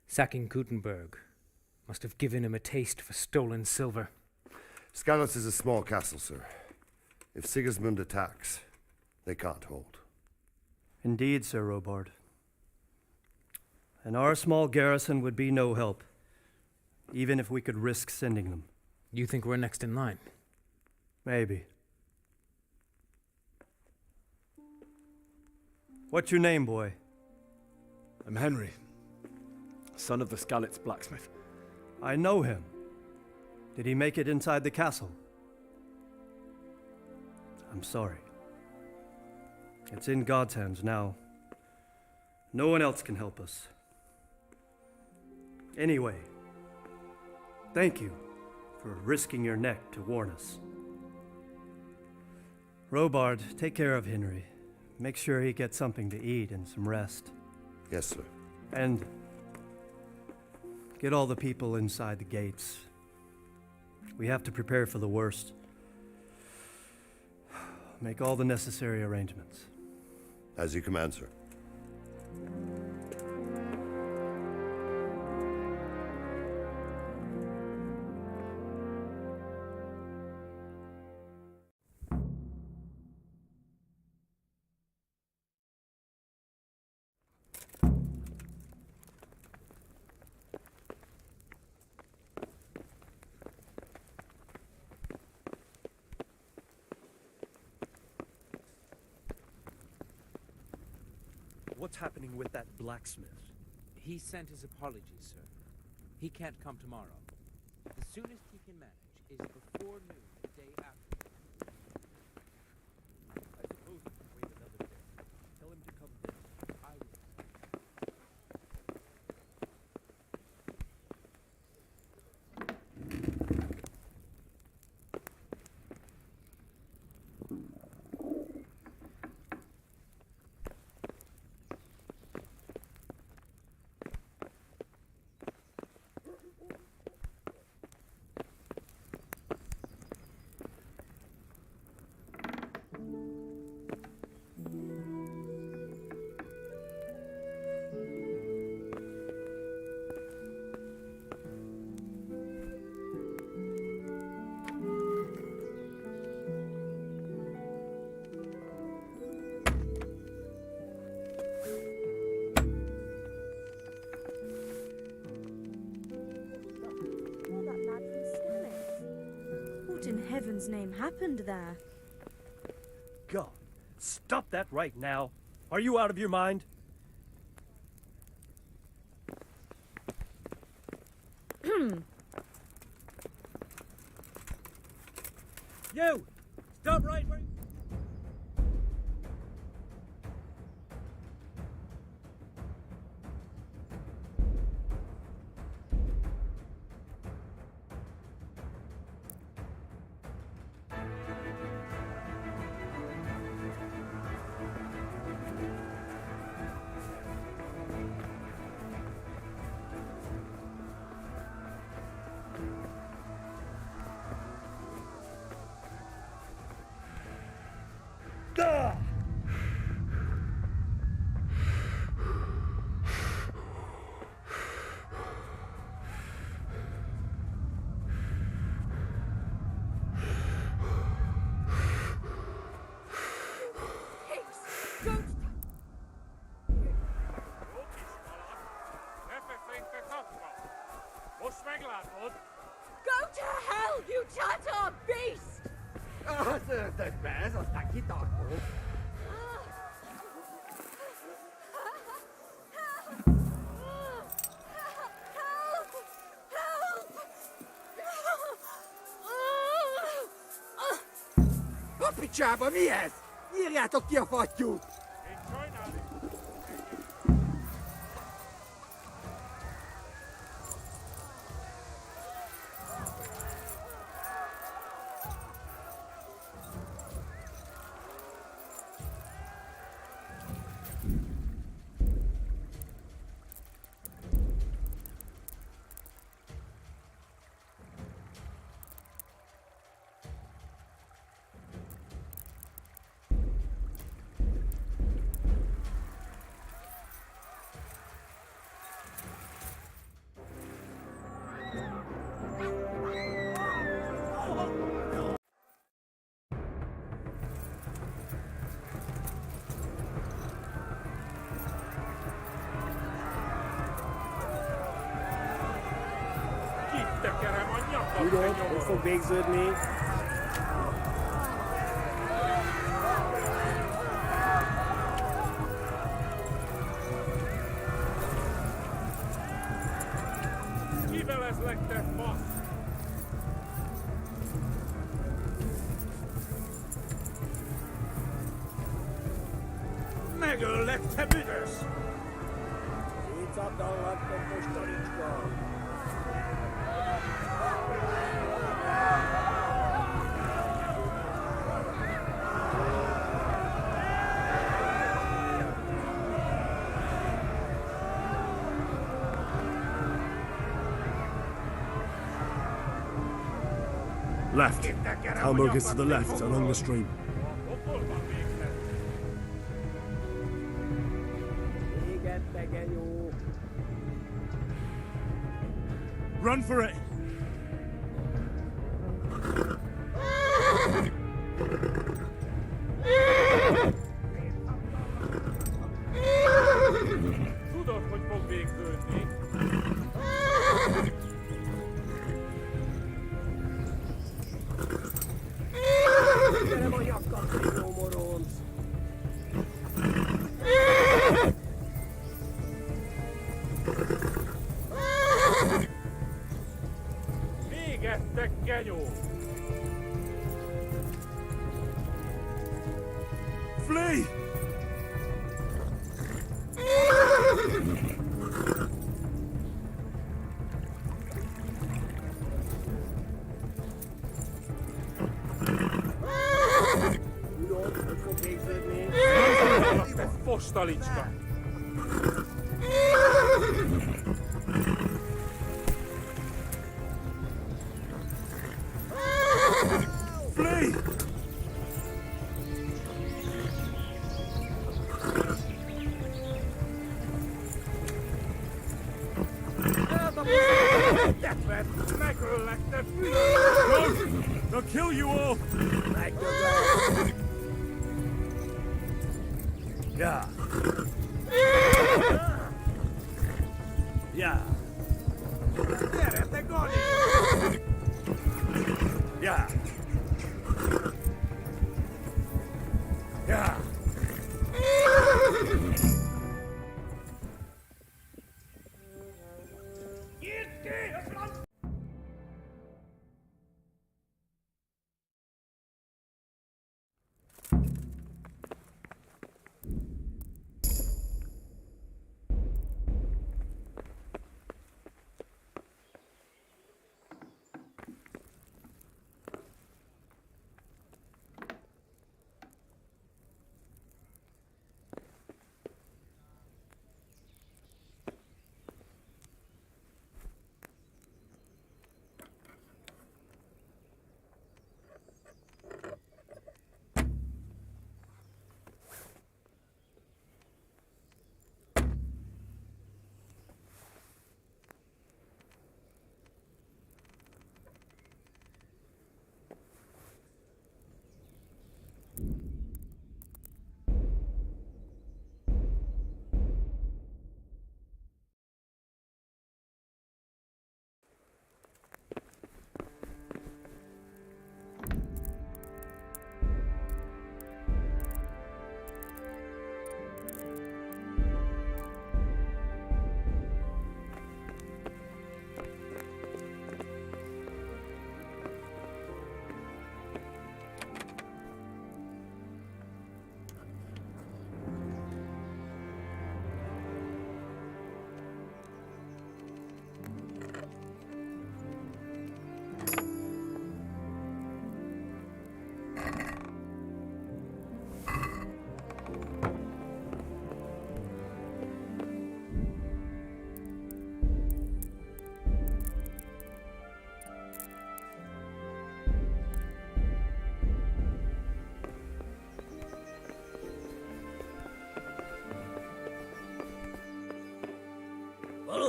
Sacking Kuttenberg must have given him a taste for stolen silver. Skalitz is a small castle, sir. If Sigismund attacks, they can't hold. Indeed, Sir Robard. And our small garrison would be no help, even if we could risk sending them. You think we're next in line? Maybe. What's your name, boy? I'm Henry, son of the Skalitz blacksmith. I know him. Did he make it inside the castle? I'm sorry. It's in God's hands now. No one else can help us. Anyway, thank you for risking your neck to warn us. Robard, take care of Henry. Make sure he gets something to eat and some rest. Yes, sir. And get all the people inside the gates. We have to prepare for the worst. Make all the necessary arrangements. As you command, sir. What's happening with that blacksmith? He sent his apologies, sir. He can't come tomorrow. The soonest he can manage is before noon the day after. I suppose we can wait another day. Tell him to come then. I will. What in heaven's name happened there? God, stop that right now. Are you out of your mind? You! Stop right where... A picsába mi ez? Írjátok ki a fattyút! Tekerem a nyakat! Tudod, hogy fog végződni? Kivel ez legtebb fasz? Megöllek, te büdös! Szétszabdallattok most, talicska! Left. Hamburg is to the left, along the stream. Run for it! Tudod, hogy fog végződni? Gyerem a nyakkal, jó moronc! Végettek, genyó! Flee! Tudod, hogy fog végződni? Fostalicska! Flee! Megöllek, te fülös! They'll kill you all! Yeah. Yeah. Gyere, te Gani! Yeah. Yeah.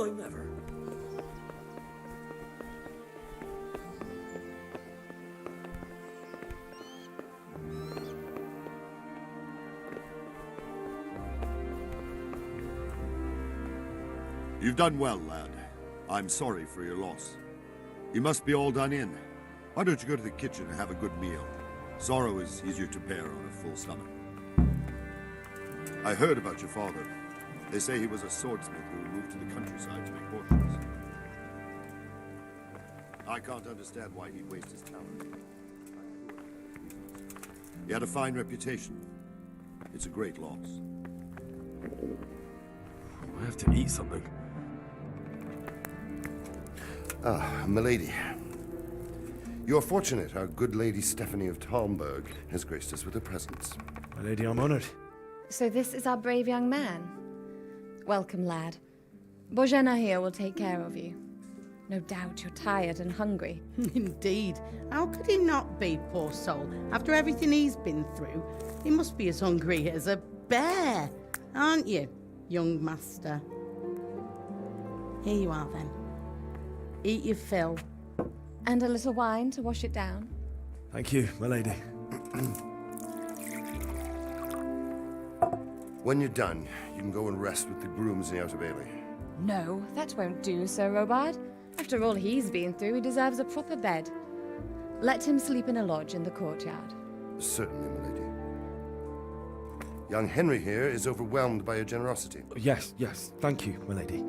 time ever. You've done well, lad. I'm sorry for your loss. You must be all done in. Why don't you go to the kitchen and have a good meal? Sorrow is easier to bear on a full stomach. I heard about your father. They say he was a swordsmith who moved to the countryside to make horseshoes. I can't understand why he'd waste his talent. He had a fine reputation. It's a great loss. I have to eat something. Ah, milady. You're fortunate our good lady Stephanie of Talmberg has graced us with her presence. My lady, I'm honored. So this is our brave young man. Welcome, lad. Bojena here will take care of you. No doubt you're tired and hungry. Indeed. How could he not be, poor soul? After everything he's been through, he must be as hungry as a bear, aren't you, young master? Here you are, then. Eat your fill. And a little wine to wash it down. Thank you, my lady. When you're done, you can go and rest with the grooms in the Outer Bailey. No, that won't do, Sir Robard. After all he's been through, he deserves a proper bed. Let him sleep in a lodge in the courtyard. Certainly, milady. Young Henry here is overwhelmed by your generosity. Yes, thank you, my lady.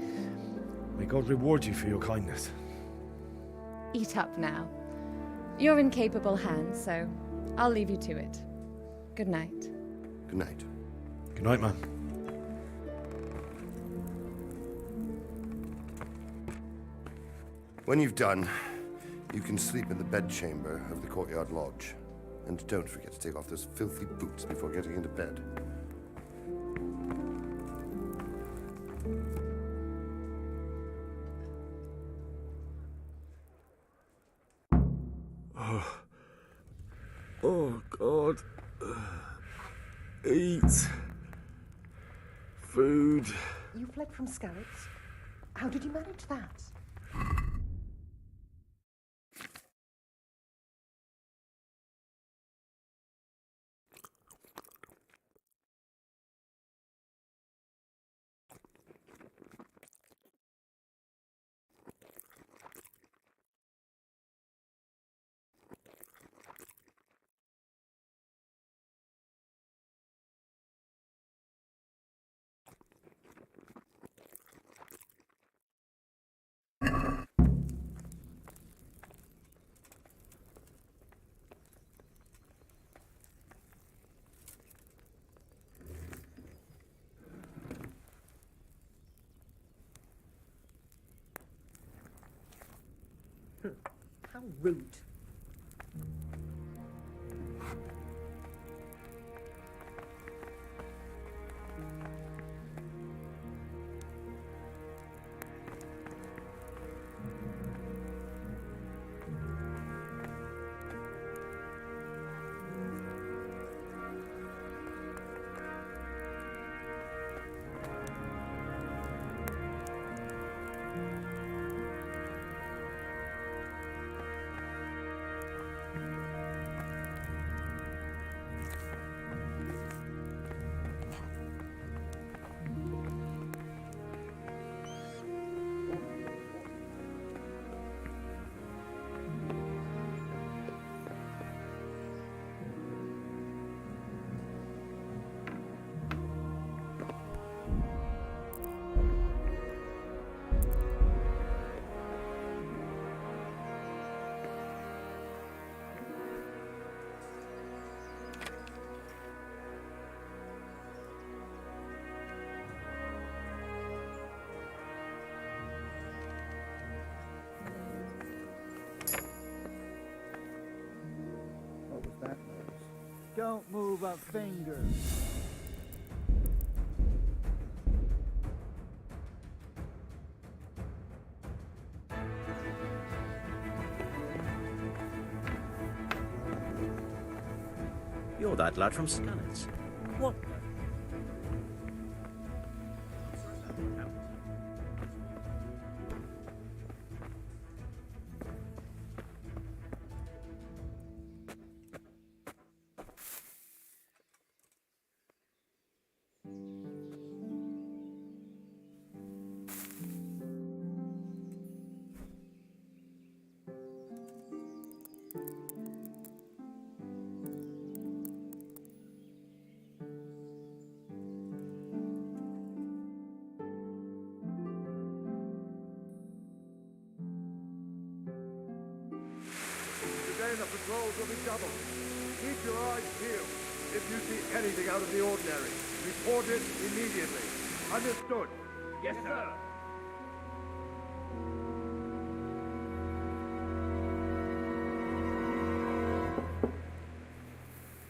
May God reward you for your kindness. Eat up now. You're in capable hands, so I'll leave you to it. Good night. Good night. Good night, ma'am. When you've done, you can sleep in the bedchamber of the courtyard lodge. And don't forget to take off those filthy boots before getting into bed. Oh, God. Eat. Food. You fled from Skalitz? How did you manage that? How rude. That noise. Don't move a finger. You're that lad from Skalitz. What? reward will be doubled. Keep your eyes peeled. If you see anything out of the ordinary, report it immediately. Understood? Yes, sir.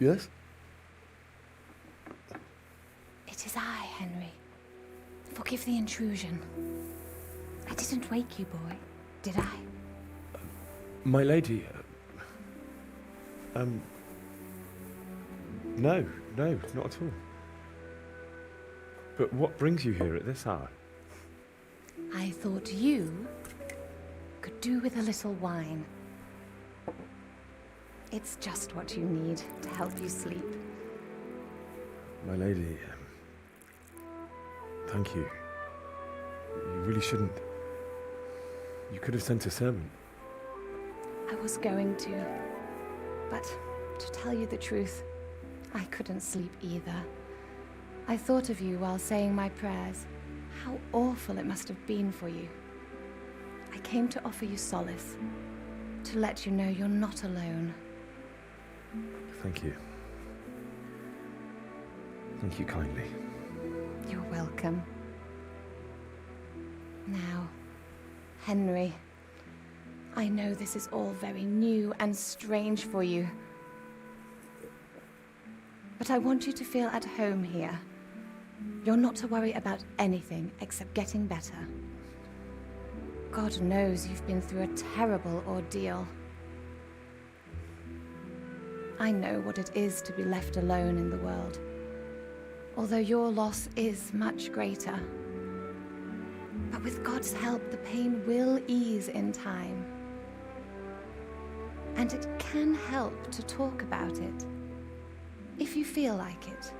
Yes? It is I, Henry. Forgive the intrusion. I didn't wake you, boy, did I? My lady, no, not at all. But what brings you here at this hour? I thought you could do with a little wine. It's just what you need to help you sleep. My lady, thank you. You really shouldn't. You could have sent a servant. I was going to, but to tell you the truth, I couldn't sleep either. I thought of you while saying my prayers. How awful it must have been for you. I came to offer you solace, to let you know you're not alone. Thank you. Thank you kindly. You're welcome. Now, Henry, I know this is all very new and strange for you, but I want you to feel at home here. You're not to worry about anything except getting better. God knows you've been through a terrible ordeal. I know what it is to be left alone in the world, although your loss is much greater. But with God's help, the pain will ease in time. And it can help to talk about it, if you feel like it.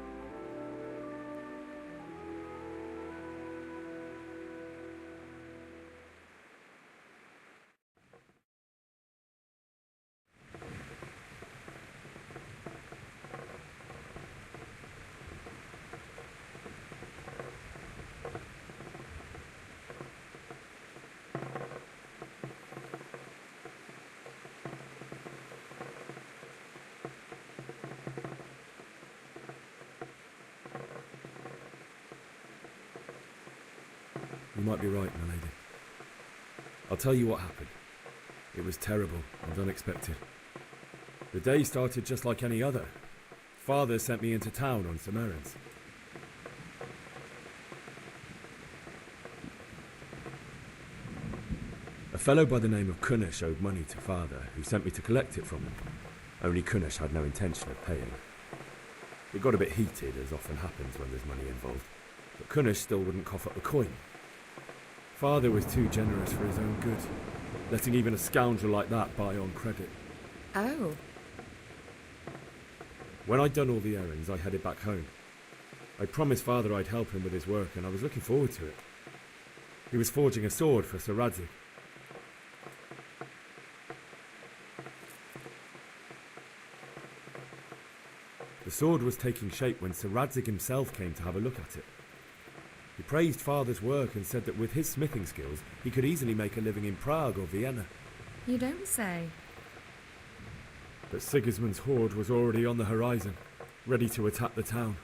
You might be right, my lady. I'll tell you what happened. It was terrible and unexpected. The day started just like any other. Father sent me into town on some errands. A fellow by the name of Kunnish owed money to Father, who sent me to collect it from him. Only Kunnish had no intention of paying. It got a bit heated, as often happens when there's money involved, but Kunnish still wouldn't cough up the coin. Father was too generous for his own good, letting even a scoundrel like that buy on credit. Oh. When I'd done all the errands, I headed back home. I promised Father I'd help him with his work, and I was looking forward to it. He was forging a sword for Sir Radzig. The sword was taking shape when Sir Radzig himself came to have a look at it. He praised Father's work and said that with his smithing skills, he could easily make a living in Prague or Vienna. You don't say. But Sigismund's horde was already on the horizon, ready to attack the town.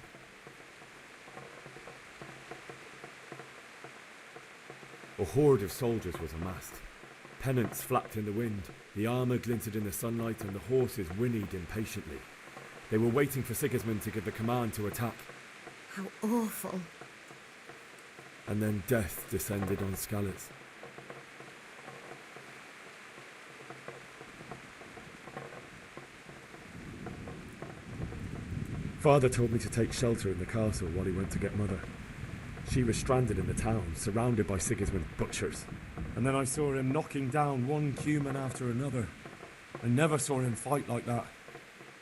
A horde of soldiers was amassed. Pennants flapped in the wind, the armour glinted in the sunlight, and the horses whinnied impatiently. They were waiting for Sigismund to give the command to attack. How awful. And then death descended on Skalitz. Father told me to take shelter in the castle while he went to get Mother. She was stranded in the town, surrounded by Sigismund's butchers. And then I saw him knocking down one Cuman after another. I never saw him fight like that.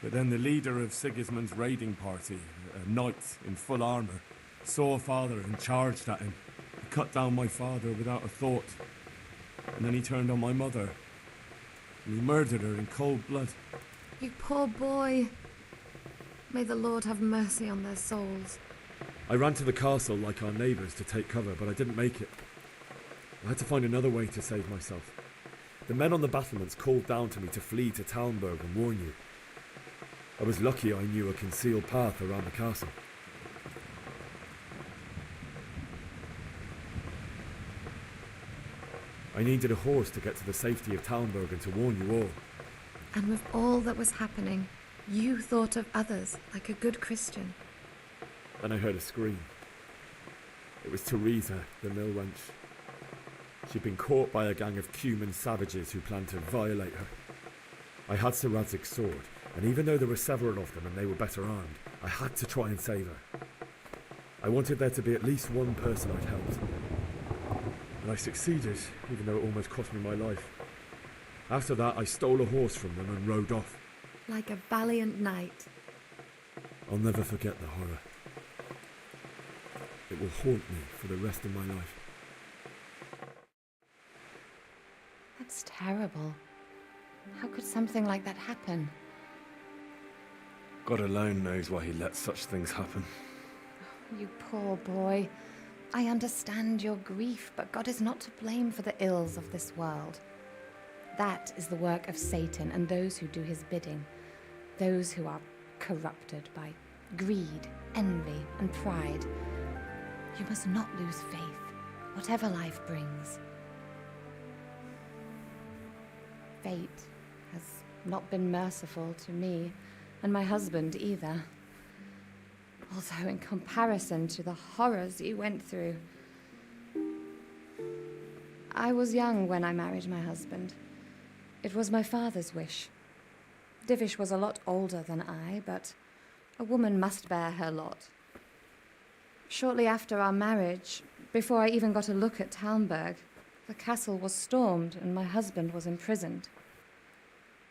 But then the leader of Sigismund's raiding party, a knight in full armour, saw Father and charged at him. He cut down my father without a thought. And then he turned on my mother. And he murdered her in cold blood. You poor boy. May the Lord have mercy on their souls. I ran to the castle like our neighbours to take cover, but I didn't make it. I had to find another way to save myself. The men on the battlements called down to me to flee to Talmberg and warn you. I was lucky I knew a concealed path around the castle. I needed a horse to get to the safety of Talmberg and to warn you all. And with all that was happening, you thought of others like a good Christian. Then I heard a scream. It was Teresa, the mill wench. She'd been caught by a gang of Cuman savages who planned to violate her. I had Sir Radzig's sword, and even though there were several of them and they were better armed, I had to try and save her. I wanted there to be at least one person I'd helped. And I succeeded, even though it almost cost me my life. After that, I stole a horse from them and rode off. Like a valiant knight. I'll never forget the horror. It will haunt me for the rest of my life. That's terrible. How could something like that happen? God alone knows why he lets such things happen. You poor boy. I understand your grief, but God is not to blame for the ills of this world. That is the work of Satan and those who do his bidding. Those who are corrupted by greed, envy, and pride. You must not lose faith, whatever life brings. Fate has not been merciful to me, and my husband either. Although in comparison to the horrors you went through. I was young when I married my husband. It was my father's wish. Divish was a lot older than I, but a woman must bear her lot. Shortly after our marriage, before I even got a look at Talmberg, the castle was stormed and my husband was imprisoned.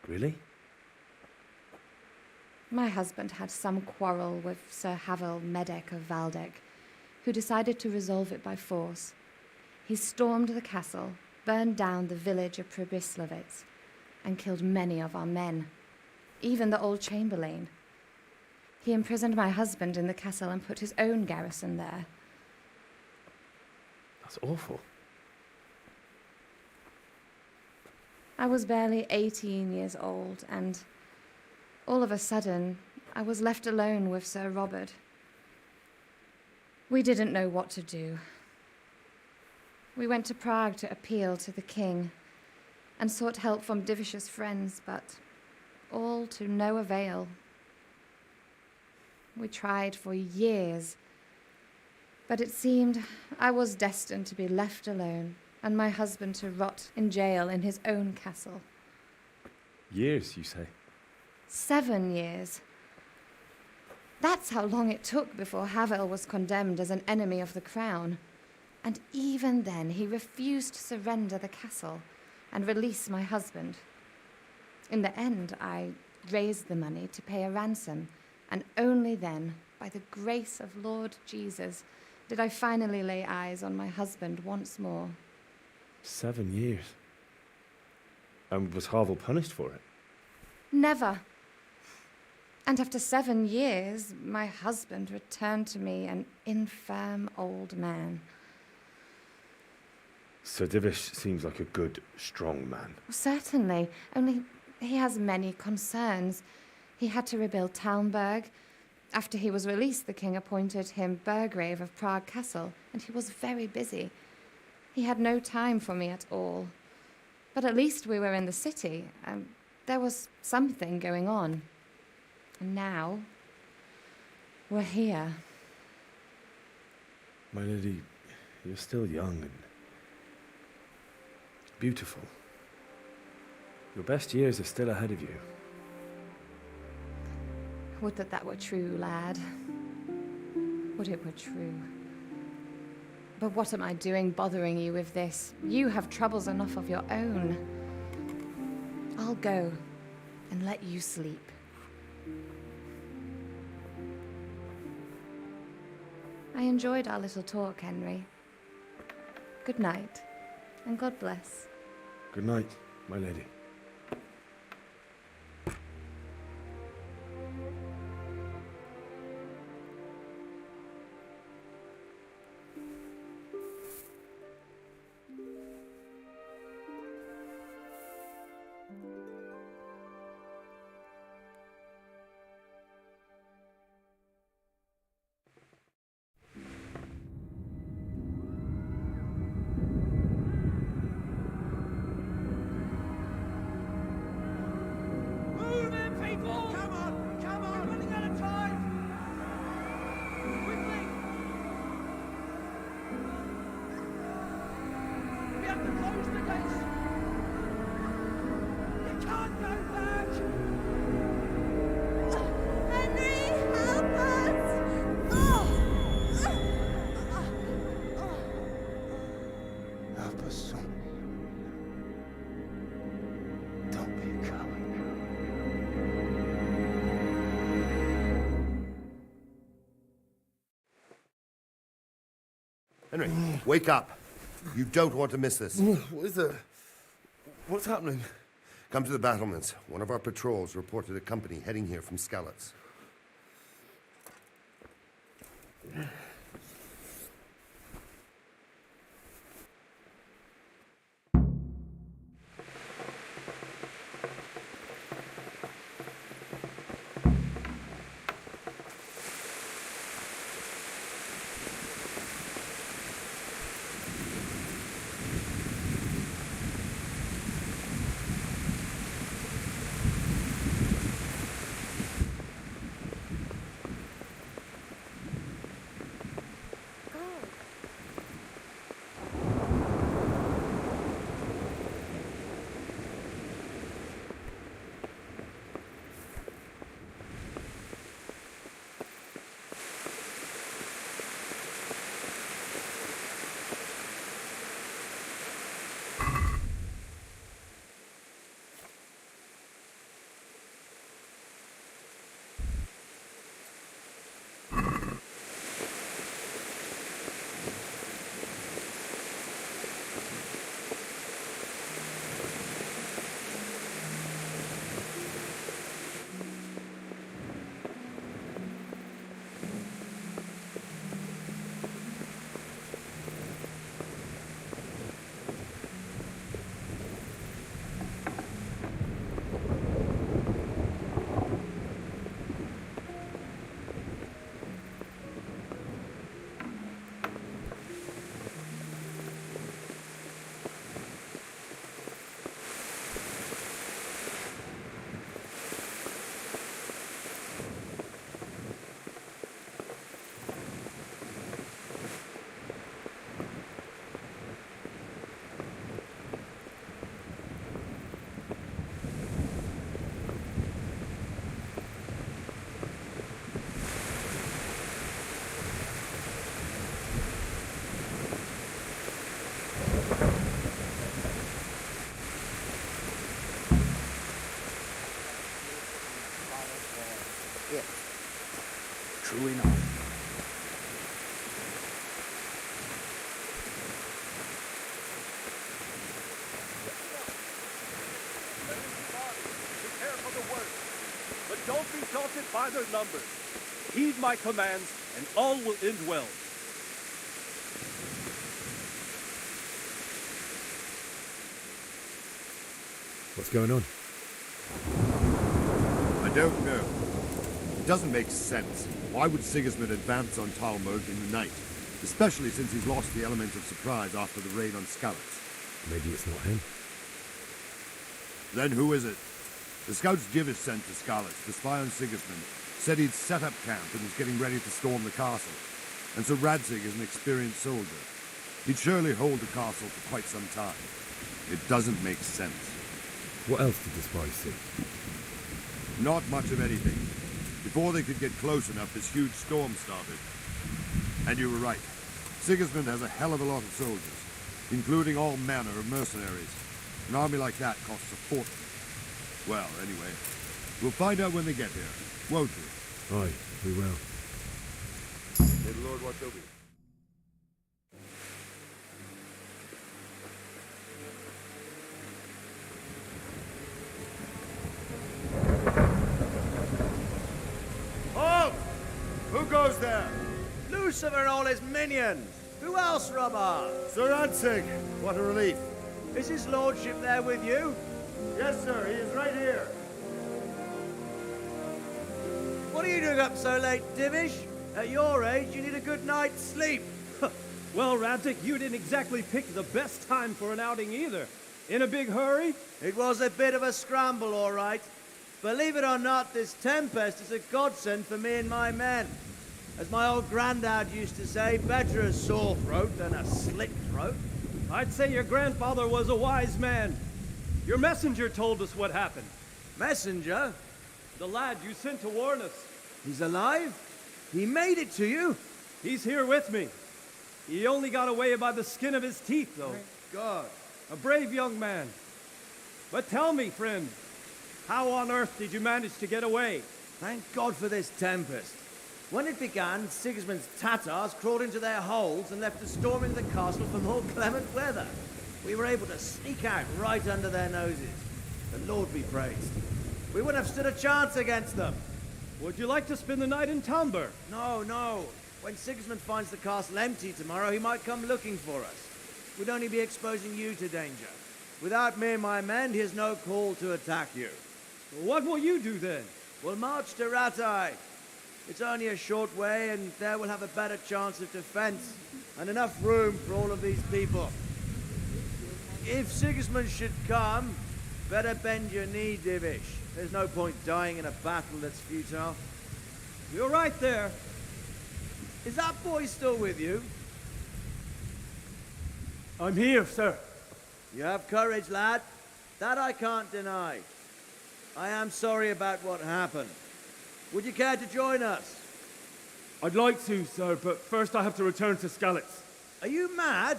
Really? My husband had some quarrel with Sir Havel Medek of Valdek, who decided to resolve it by force. He stormed the castle, burned down the village of Pribyslavitz, and killed many of our men, even the old chamberlain. He imprisoned my husband in the castle and put his own garrison there. That's awful. I was barely 18 years old, and all of a sudden, I was left alone with Sir Robert. We didn't know what to do. We went to Prague to appeal to the king and sought help from Divish's friends, but all to no avail. We tried for years, but it seemed I was destined to be left alone and my husband to rot in jail in his own castle. Years, you say? 7 years. That's how long it took before Havel was condemned as an enemy of the crown. And even then, he refused to surrender the castle and release my husband. In the end, I raised the money to pay a ransom, and only then, by the grace of Lord Jesus, did I finally lay eyes on my husband once more. 7 years? And was Havel punished for it? Never. And after 7 years, my husband returned to me an infirm old man. Sir Divish seems like a good, strong man. Certainly, only he has many concerns. He had to rebuild Talmberg. After he was released, the king appointed him Burgrave of Prague Castle, and he was very busy. He had no time for me at all. But at least we were in the city, and there was something going on. And now, we're here. My lady, you're still young and beautiful. Your best years are still ahead of you. Would that that were true, lad. Would it were true. But what am I doing bothering you with this? You have troubles enough of your own. I'll go and let you sleep. I enjoyed our little talk, Henry. Good night, and God bless. Good night, my lady. have to close the gates. You can't go back. Henry, help us! Help us, son. Don't be a coward. Henry, wake up. You don't want to miss this. What is it? What's happening? Come to the battlements. One of our patrols reported a company heading here from Skalitz. True enough. Prepare for the worst, but don't be daunted by their numbers. Heed my commands, and all will end well. What's going on? I don't know. It doesn't make sense. Why would Sigismund advance on Talmud in the night? Especially since he's lost the element of surprise after the raid on Skalitz. Maybe it's not him. Then who is it? The scouts Jivis sent to Skalitz to spy on Sigismund said he'd set up camp and was getting ready to storm the castle. And so Radzig is an experienced soldier. He'd surely hold the castle for quite some time. It doesn't make sense. What else did the spies see? Not much of anything. Before they could get close enough, this huge storm started. And you were right. Sigismund has a hell of a lot of soldiers, including all manner of mercenaries. An army like that costs a fortune. Well, anyway, we'll find out when they get here, won't we? Aye, we will. May the Lord watch over you. Halt! Who goes there? Lucifer and all his minions. Who else, Robber? Sir Radzig, what a relief. Is his lordship there with you? Yes, sir, he is right here. What are you doing up so late, Divish? At your age, you need a good night's sleep. Well, Radzig, you didn't exactly pick the best time for an outing either. In a big hurry? It was a bit of a scramble, all right. Believe it or not, this tempest is a godsend for me and my men. As my old granddad used to say, better a sore throat than a slit throat. I'd say your grandfather was a wise man. Your messenger told us what happened. Messenger? The lad you sent to warn us. He's alive? He made it to you? He's here with me. He only got away by the skin of his teeth, though. Thank God. A brave young man. But tell me, friend, how on earth did you manage to get away? Thank God for this tempest. When it began, Sigismund's Tatars crawled into their holes and left us storming the castle for more clement weather. We were able to sneak out right under their noses. The Lord be praised. We wouldn't have stood a chance against them. Would you like to spend the night in Talmberg? No, no. When Sigismund finds the castle empty tomorrow, he might come looking for us. We'd only be exposing you to danger. Without me and my men, he has no call to attack you. What will you do then? We'll march to Rattay. It's only a short way, and there we'll have a better chance of defense, and enough room for all of these people. If Sigismund should come, better bend your knee, Divish. There's no point dying in a battle that's futile. You're right there. Is that boy still with you? I'm here, sir. You have courage, lad. That I can't deny. I am sorry about what happened. Would you care to join us? I'd like to, sir, but first I have to return to Skalitz. Are you mad?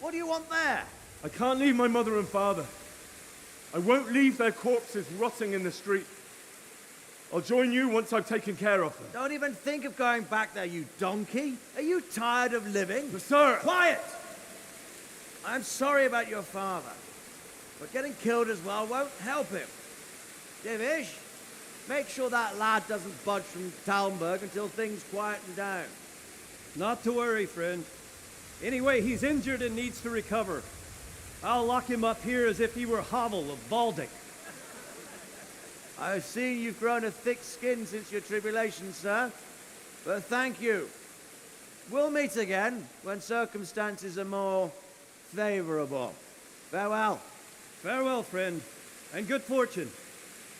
What do you want there? I can't leave my mother and father. I won't leave their corpses rotting in the street. I'll join you once I've taken care of them. Don't even think of going back there, you donkey. Are you tired of living? But sir! Quiet! I'm sorry about your father, but getting killed as well won't help him. Divish, make sure that lad doesn't budge from Talmberg until things quieten down. Not to worry, friend. Anyway, he's injured and needs to recover. I'll lock him up here as if he were Havel of Baldic. I've seen you've grown a thick skin since your tribulation, sir. But thank you. We'll meet again when circumstances are more favorable. Farewell. Farewell, friend, and good fortune.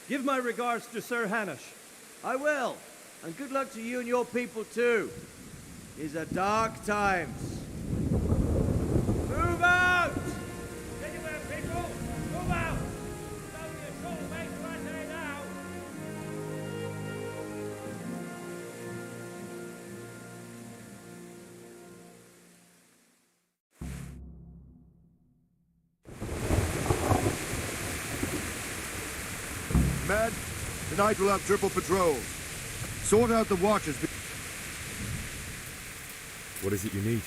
Give my regards to Sir Hanush. I will. And good luck to you and your people, too. These are dark times. Move out! Anywhere, people! Move out! It's only a short way to Rattay now! Men, tonight we'll have triple patrols. Sort out the watches. What is it you need?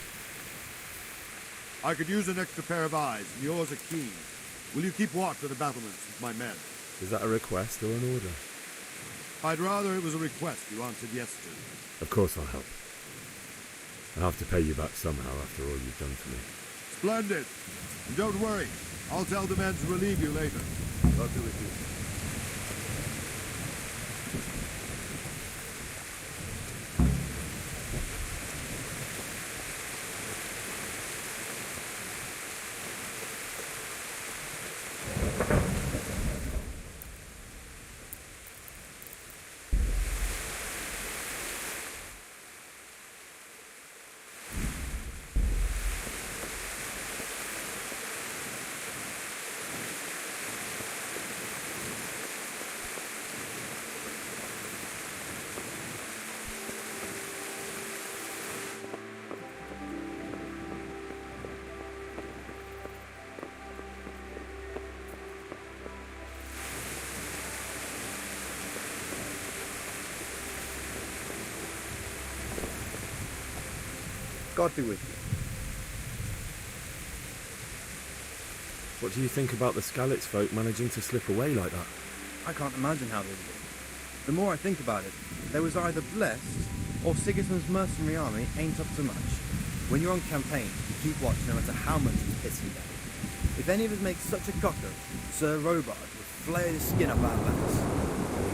I could use an extra pair of eyes, and yours are keen. Will you keep watch of the battlements with my men? Is that a request or an order? I'd rather it was a request you answered yes to. Of course I'll help. I'll have to pay you back somehow after all you've done for me. Splendid. And don't worry. I'll tell the men to relieve you later. I'll do it with you. God be with you. What do you think about the Skalitz folk managing to slip away like that? I can't imagine how they did. The more I think about it, they was either blessed, or Sigismund's mercenary army ain't up to much. When you're on campaign, you keep watch no matter how much he's pissing down. If any of us make such a cocker, Sir Robard would flay the skin off our backs.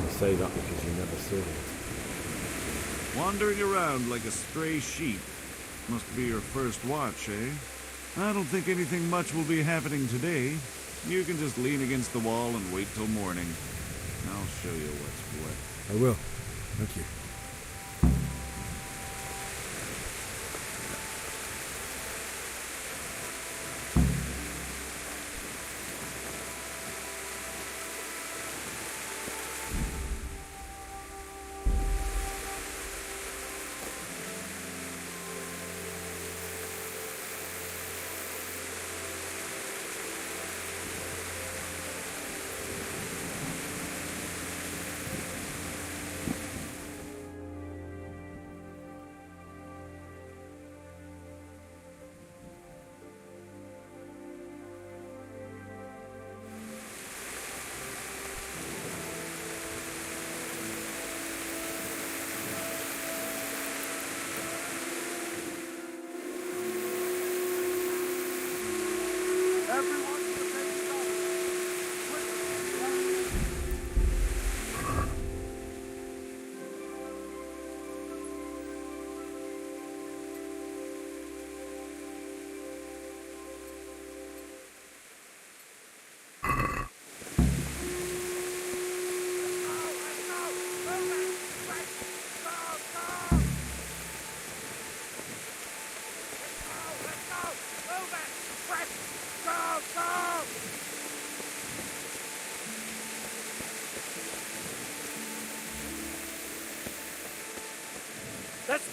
You say that because you never saw it. Wandering around like a stray sheep. Must be your first watch, eh? I don't think anything much will be happening today. You can just lean against the wall and wait till morning. I'll show you what's what. I will. Thank you.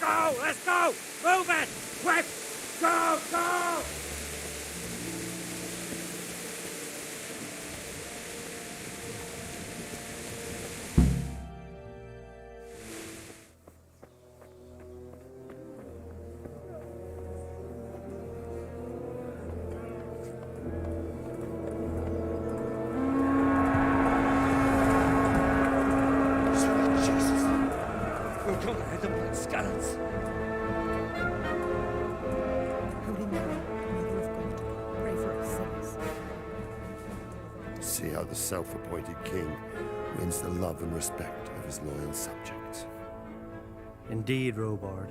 Let's go! Let's go! Move it! Quick! Go! Go! See how the self-appointed king wins the love and respect of his loyal subjects. Indeed, Robard.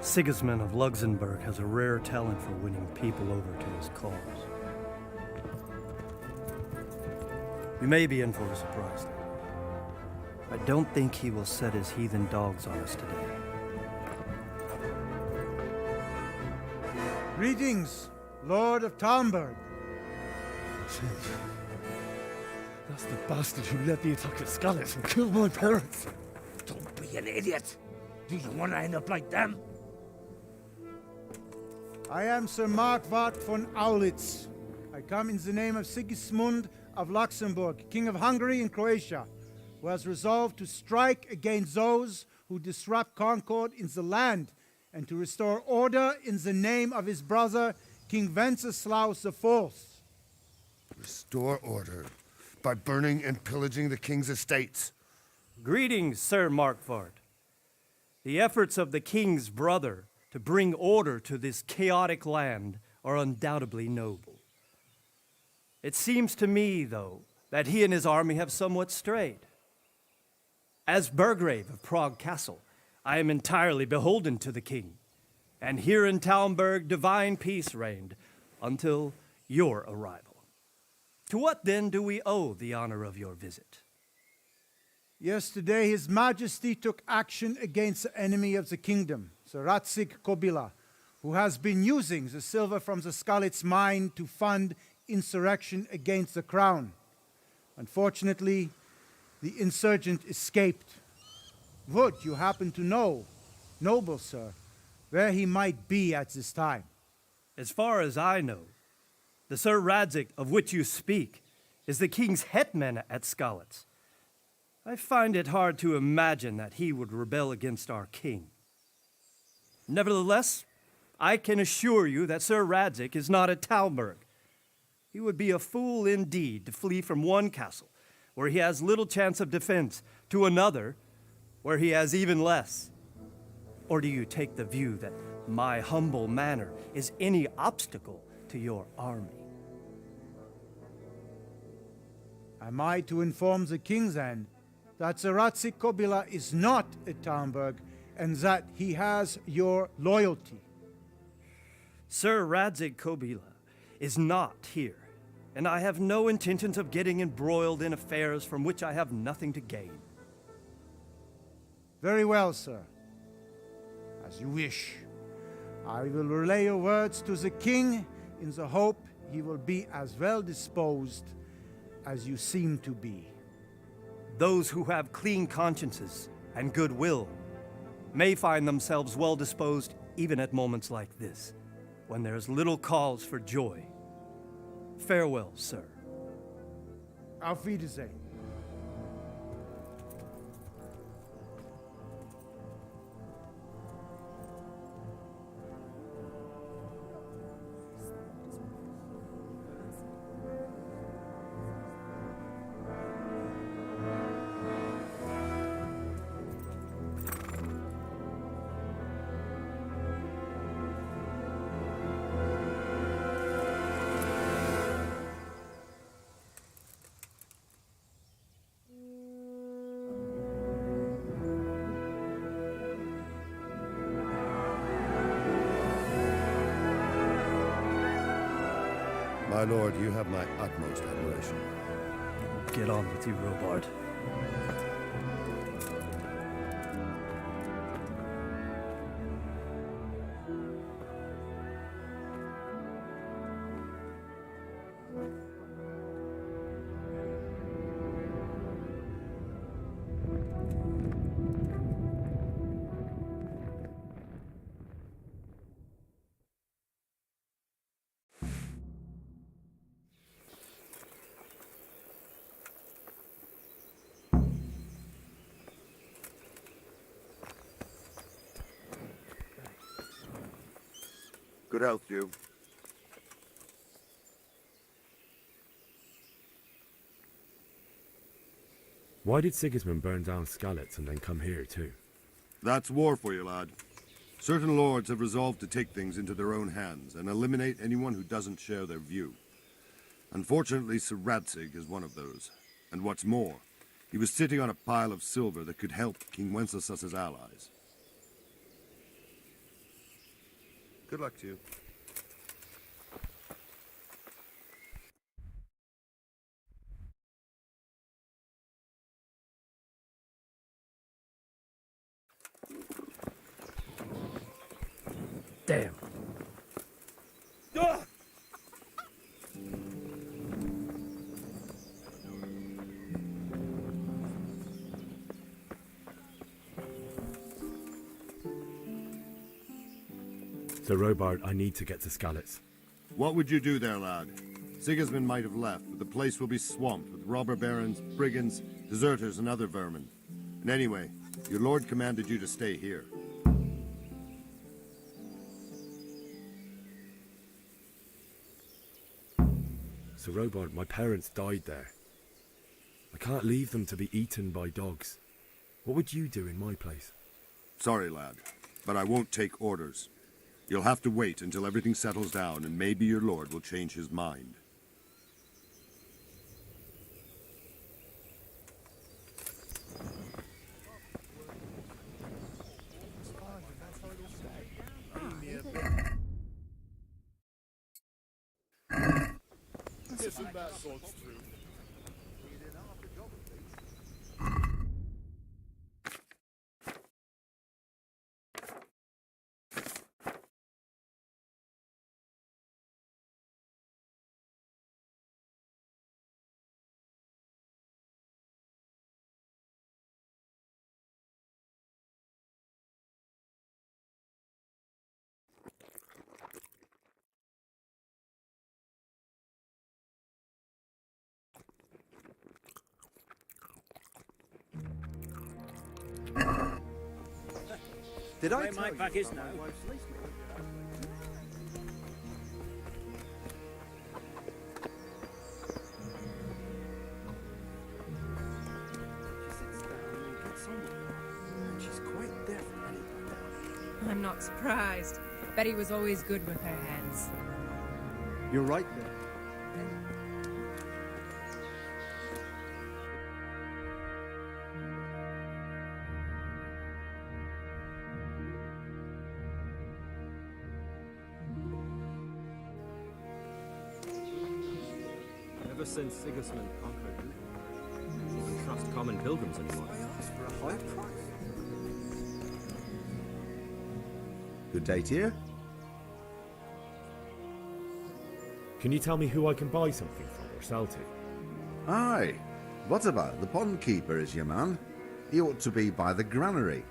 Sigismund of Luxembourg has a rare talent for winning people over to his cause. We may be in for a surprise, though. I don't think he will set his heathen dogs on us today. Greetings, Lord of Talmberg. That's the bastard who led the attack at Skalitz and killed my parents. Don't be an idiot! Do you want to end up like them? I am Sir Markwart von Aulitz. I come in the name of Sigismund of Luxembourg, King of Hungary and Croatia, who has resolved to strike against those who disrupt concord in the land and to restore order in the name of his brother, King Wenceslaus IV. Restore order by burning and pillaging the king's estates. Greetings, Sir Markwart. The efforts of the king's brother to bring order to this chaotic land are undoubtedly noble. It seems to me, though, that he and his army have somewhat strayed. As Burgrave of Prague Castle, I am entirely beholden to the king, and here in Talmberg divine peace reigned until your arrival. To what then do we owe the honor of your visit? Yesterday, His Majesty took action against the enemy of the kingdom, Sir Radzig Kobyla, who has been using the silver from the Skalitz mine to fund insurrection against the crown. Unfortunately, the insurgent escaped. Would you happen to know, noble sir, where he might be at this time? As far as I know, the Sir Radzig of which you speak is the king's hetman at Skalitz. I find it hard to imagine that he would rebel against our king. Nevertheless, I can assure you that Sir Radzig is not at Talmberg. He would be a fool indeed to flee from one castle, where he has little chance of defense, to another, where he has even less. Or do you take the view that my humble manner is any obstacle to your army? Am I to inform the king then that Sir Radzig Kobyla is not at Talmberg and that he has your loyalty? Sir Radzig Kobyla is not here, and I have no intentions of getting embroiled in affairs from which I have nothing to gain. Very well, sir. As you wish. I will relay your words to the king in the hope he will be as well disposed as you seem to be. Those who have clean consciences and goodwill may find themselves well disposed even at moments like this, when there is little cause for joy. Farewell, sir. Auf Wiedersehen. My lord, you have my utmost admiration. Get on with you, Robard. Good health to you. Why did Sigismund burn down Skalitz and then come here too? That's war for you, lad. Certain lords have resolved to take things into their own hands and eliminate anyone who doesn't share their view. Unfortunately, Sir Radzig is one of those. And what's more, he was sitting on a pile of silver that could help King Wenceslaus's allies. Good luck to you. Damn. Sir Robard, I need to get to Skalitz. What would you do there, lad? Sigismund might have left, but the place will be swamped with robber barons, brigands, deserters, and other vermin. And anyway, your lord commanded you to stay here. Sir Robard, my parents died there. I can't leave them to be eaten by dogs. What would you do in my place? Sorry, lad, but I won't take orders. You'll have to wait until everything settles down, and maybe your lord will change his mind. Did I Where tell my you back is about now? my wife's lease me? She sits down and gets on with it. And she's quite deaf anyhow. I'm not surprised. Betty was always good with her hands. You're right there. Ever since Sigismund conquered, he doesn't trust common pilgrims anymore. I asked for a high price. Good day to you. Can you tell me who I can buy something from or sell to? Aye. What about the pond keeper is your man? He ought to be by the granary.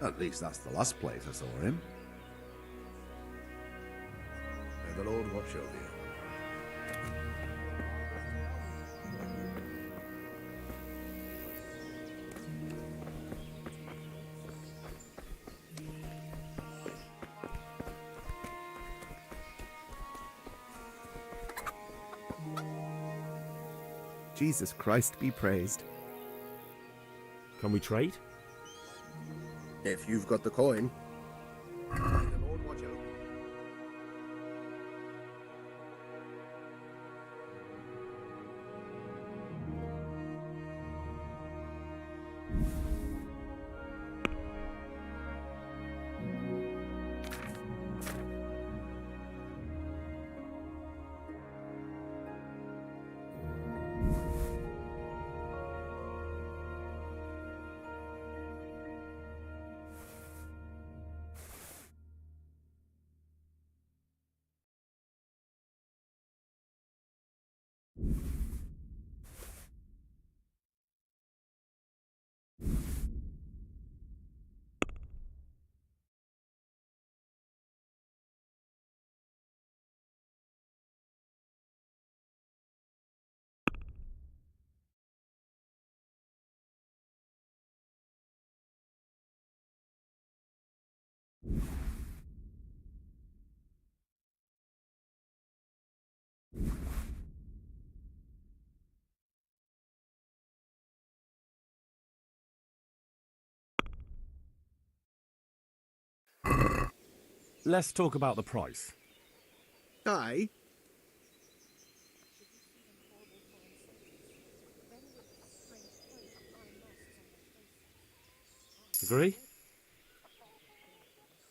At least that's the last place I saw him. May the Lord watch over you. Jesus Christ be praised. Can we trade? If you've got the coin. May the Lord watch over you. let's talk about the price. Aye. Agree?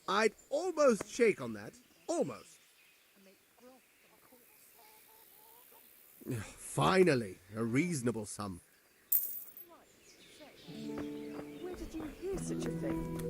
I'd almost shake on that. Almost. Finally, a reasonable sum. Where did you hear such a thing?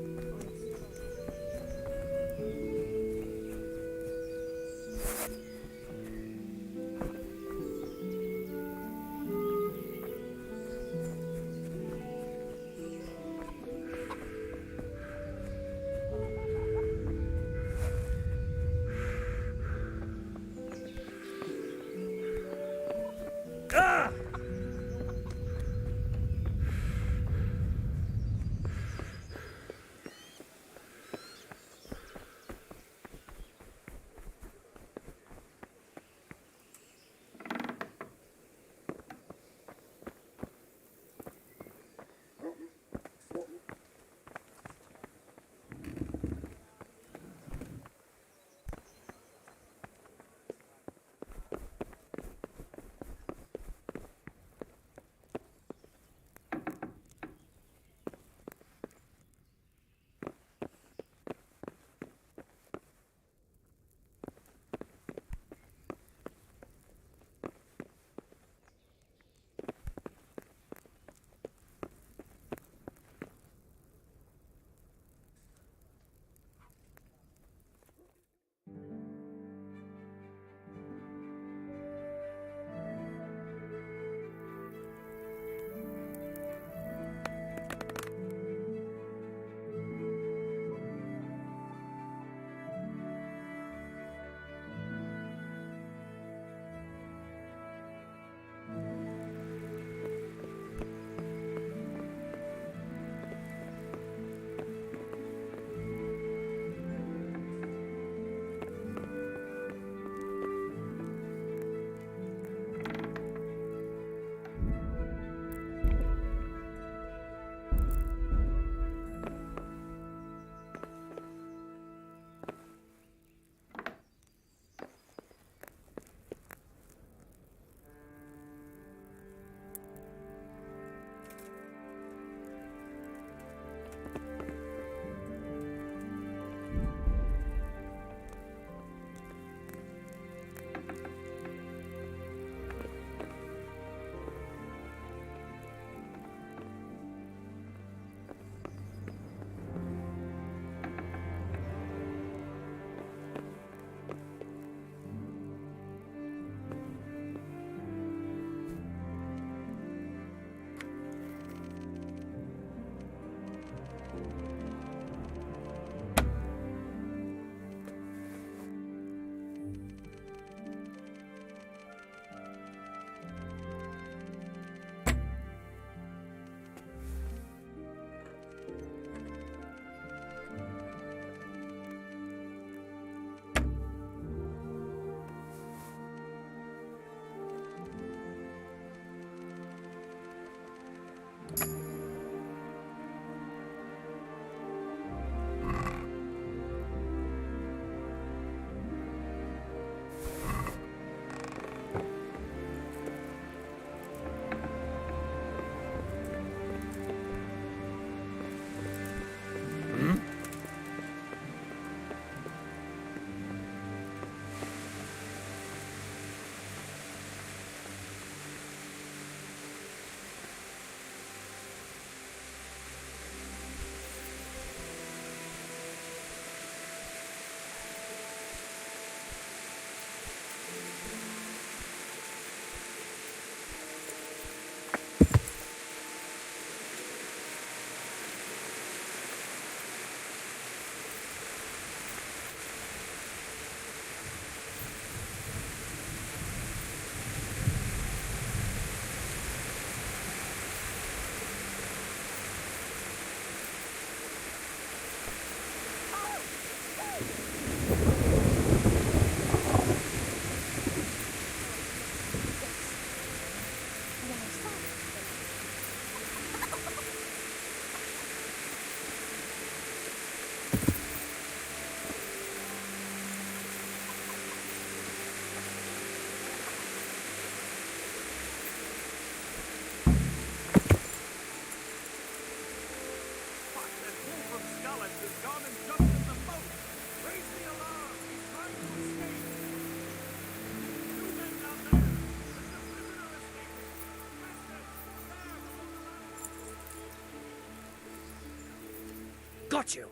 got you.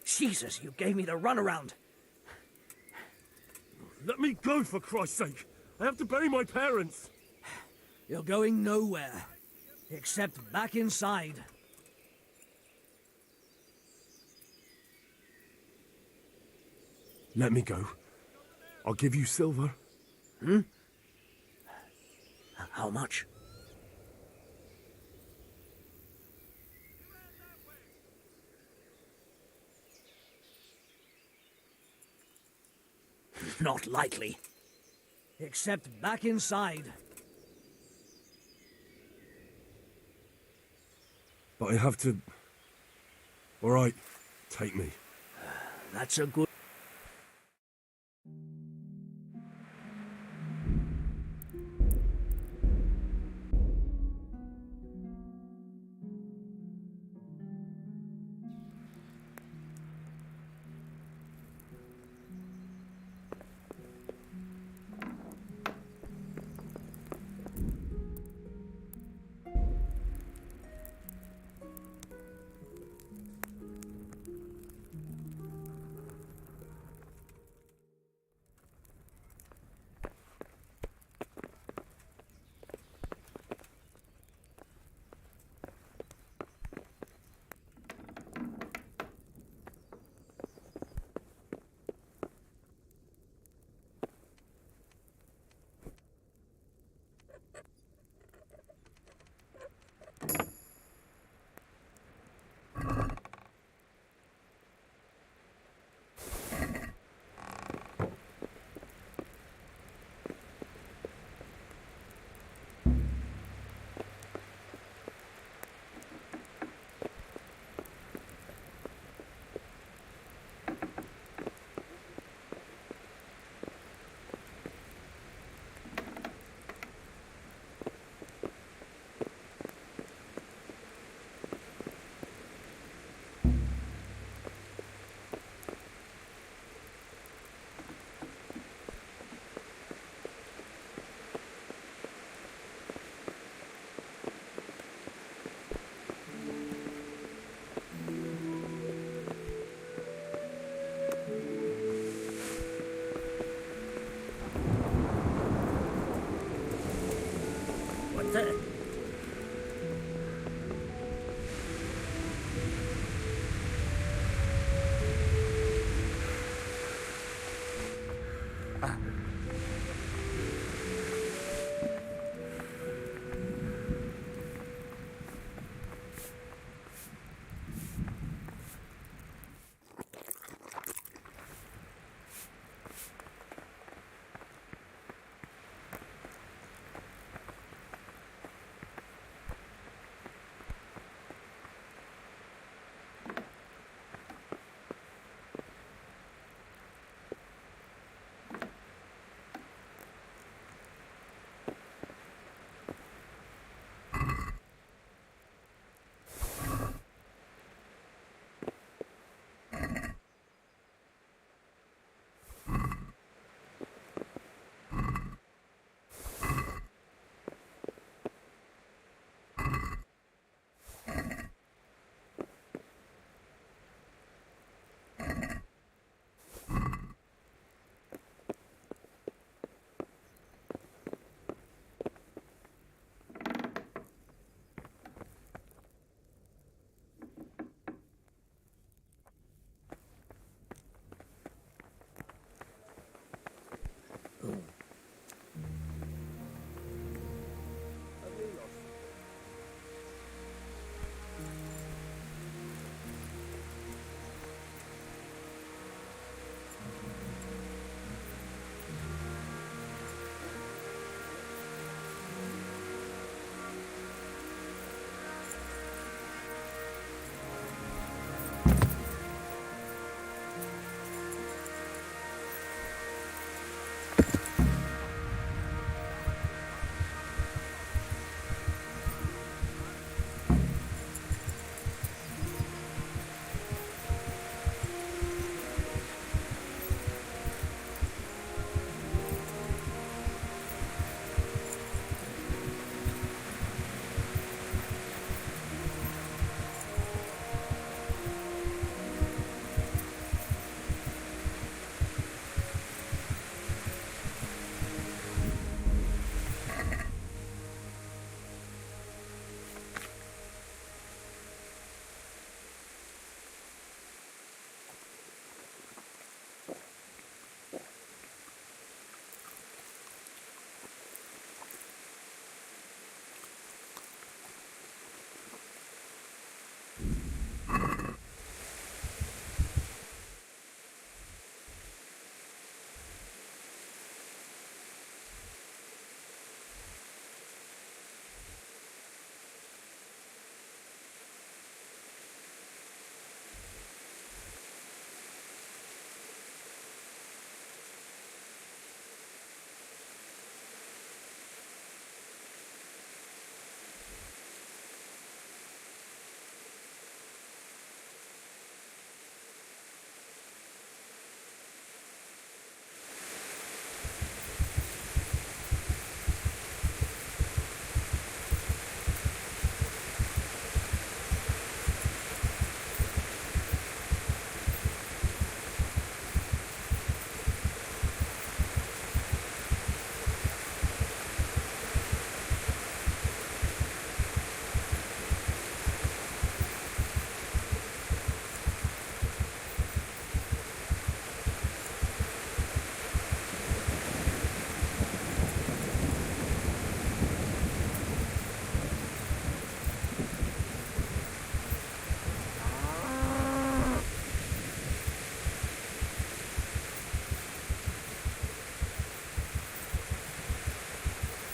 Jesus, you gave me the runaround. Let me go, for Christ's sake. I have to bury my parents. You're going nowhere. Except back inside. Let me go. I'll give you silver. Hmm? How much? Not likely. Except back inside. But I have to... All right, take me. That's a good...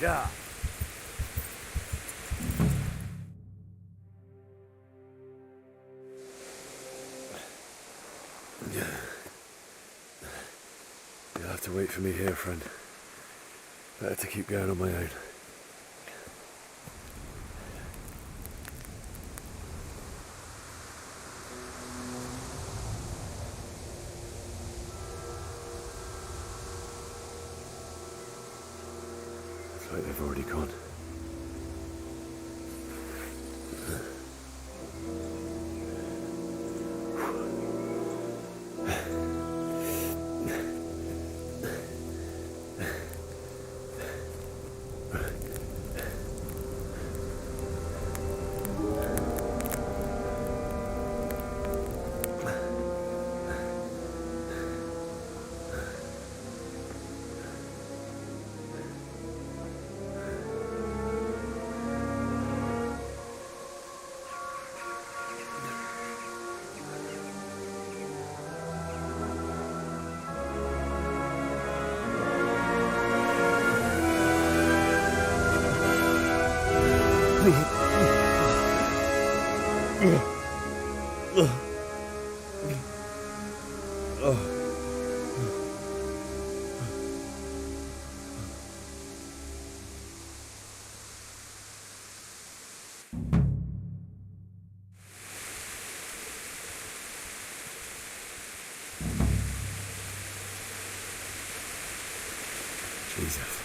Yeah. You'll have to wait for me here, friend. Better to keep going on my own. Looks like they've already gone. Jesus.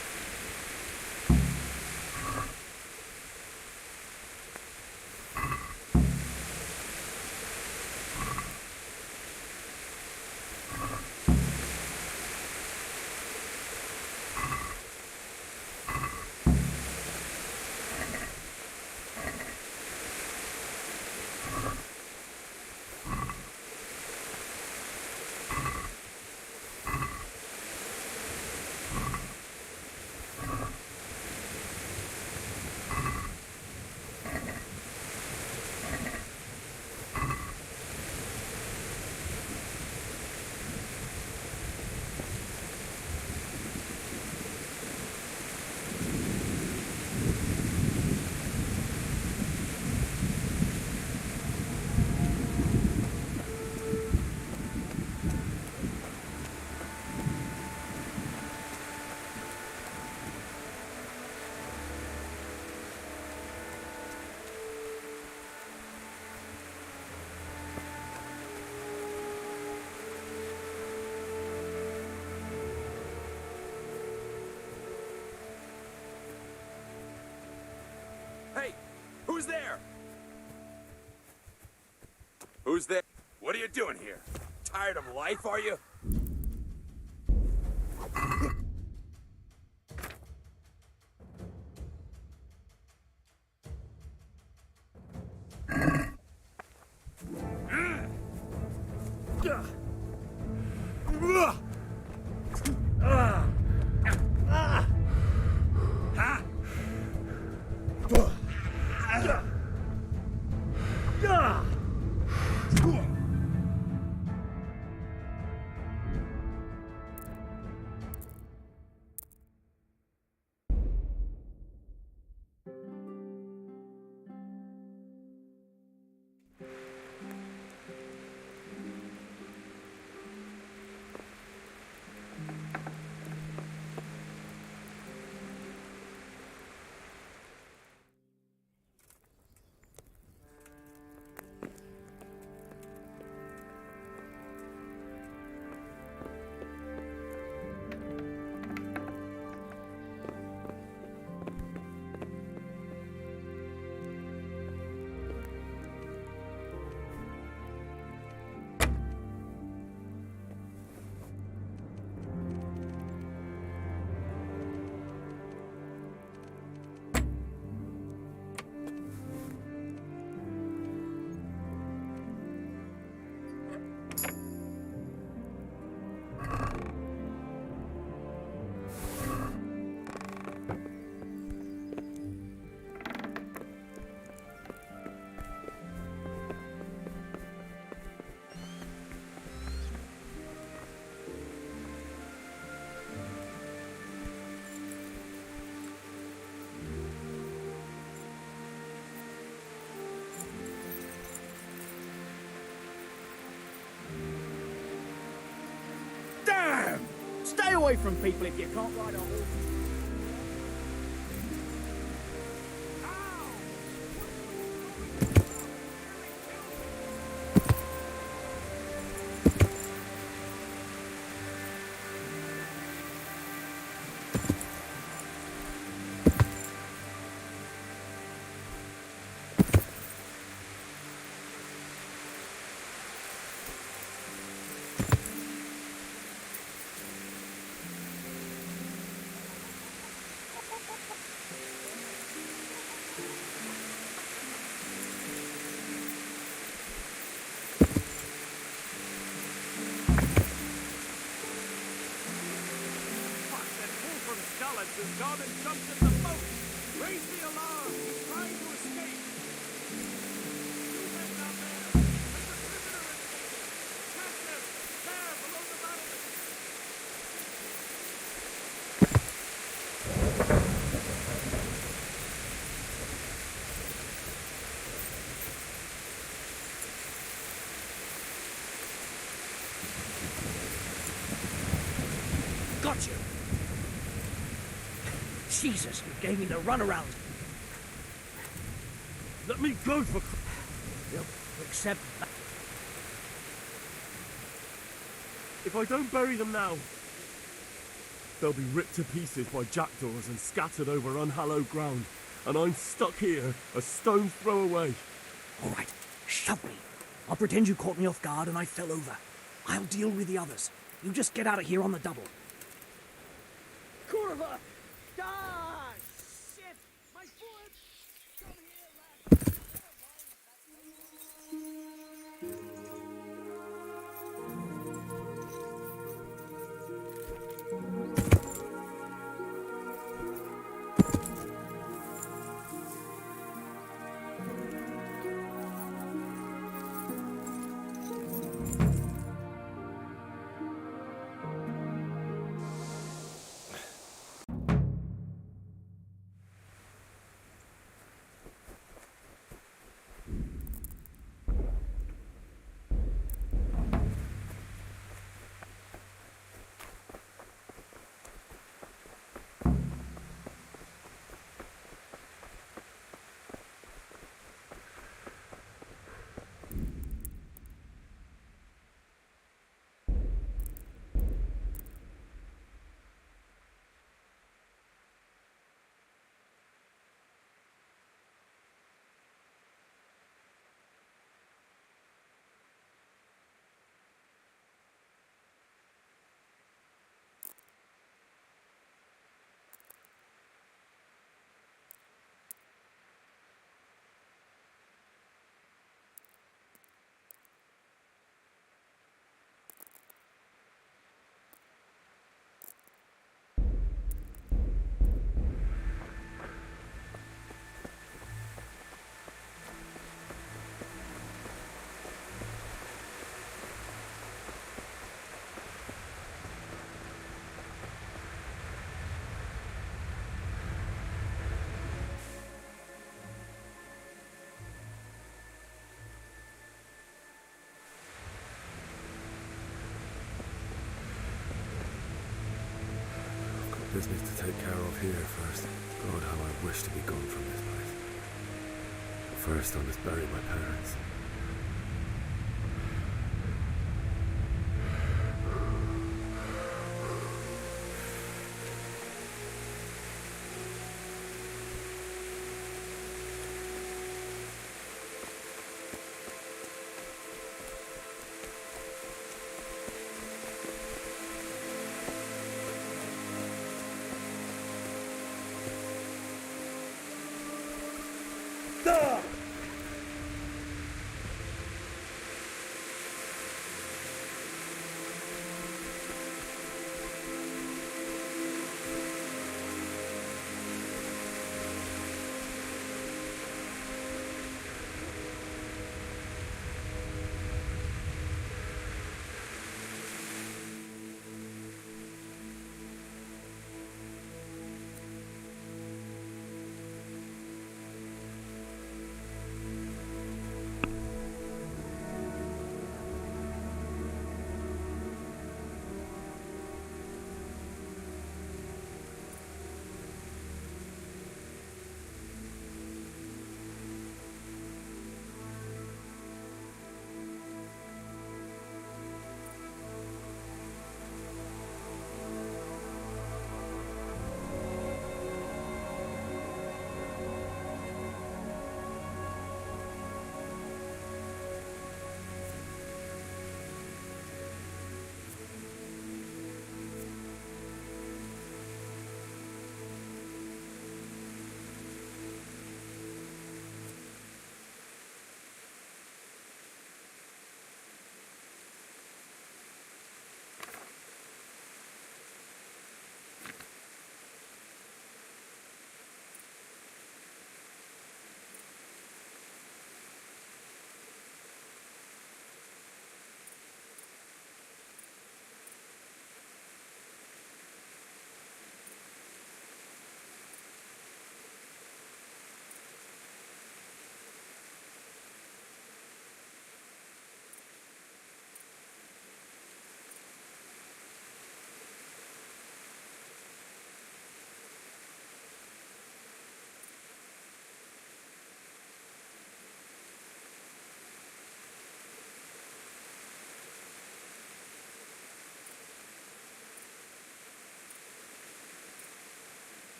Hey, who's there? Who's there? What are you doing here? Tired of life, are you? Stay away from people if you can't ride a horse. Has gone and jumped in the boat! Raise the alarm! He's trying to escape! Two men down there! There's a prisoner escaping! Catch them! There, below the mountain! Got you! Jesus, you gave me the runaround. Let me go for... Yep, accept that. If I don't bury them now, they'll be ripped to pieces by jackdaws and scattered over unhallowed ground, and I'm stuck here, a stone's throw away. All right, shove me. I'll pretend you caught me off guard and I fell over. I'll deal with the others. You just get out of here on the double. Kurva! Ah, shit! My foot! Come here, lad! Business to take care of here first. God, how I wish to be gone from this place. First, I must bury my parents.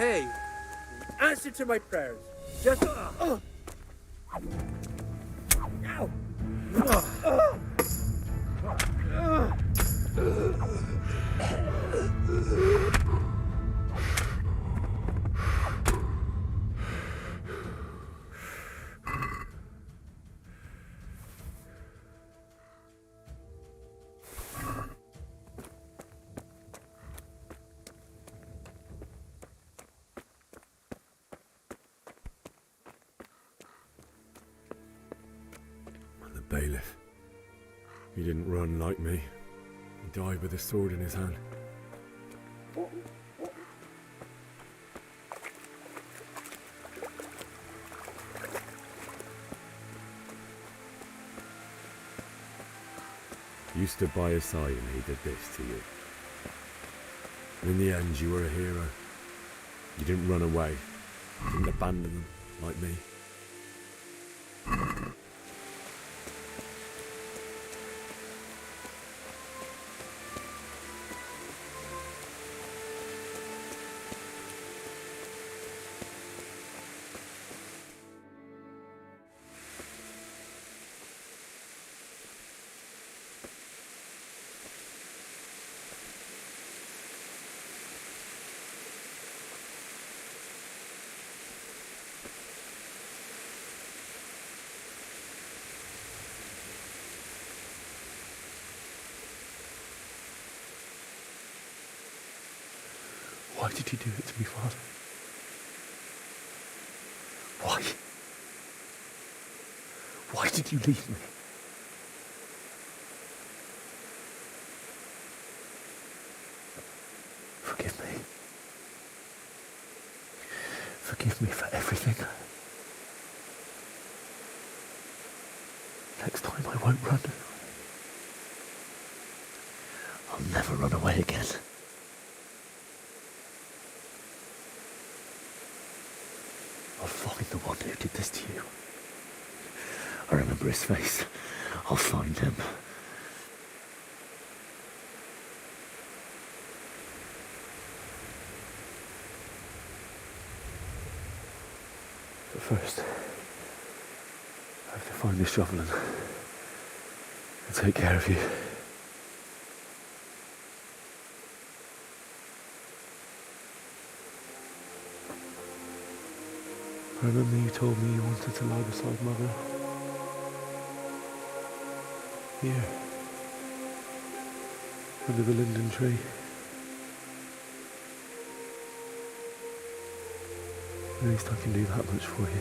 Hey, answer to my prayers. Just. Ow! The bailiff. He didn't run like me. He died with a sword in his hand. You stood by his side and he did this to you. And in the end, you were a hero. You didn't run away. You didn't abandon them like me. Why did you do it to me, Father? Why? Why did you leave me? Forgive me. Forgive me for everything. Next time I won't run. I'll never run away again. I'll find the one who did this to you. I remember his face. I'll find him. But first, I have to find this shovel and take care of you. I remember you told me you wanted to lie beside Mother. Here. Under the linden tree. At least I can do that much for you.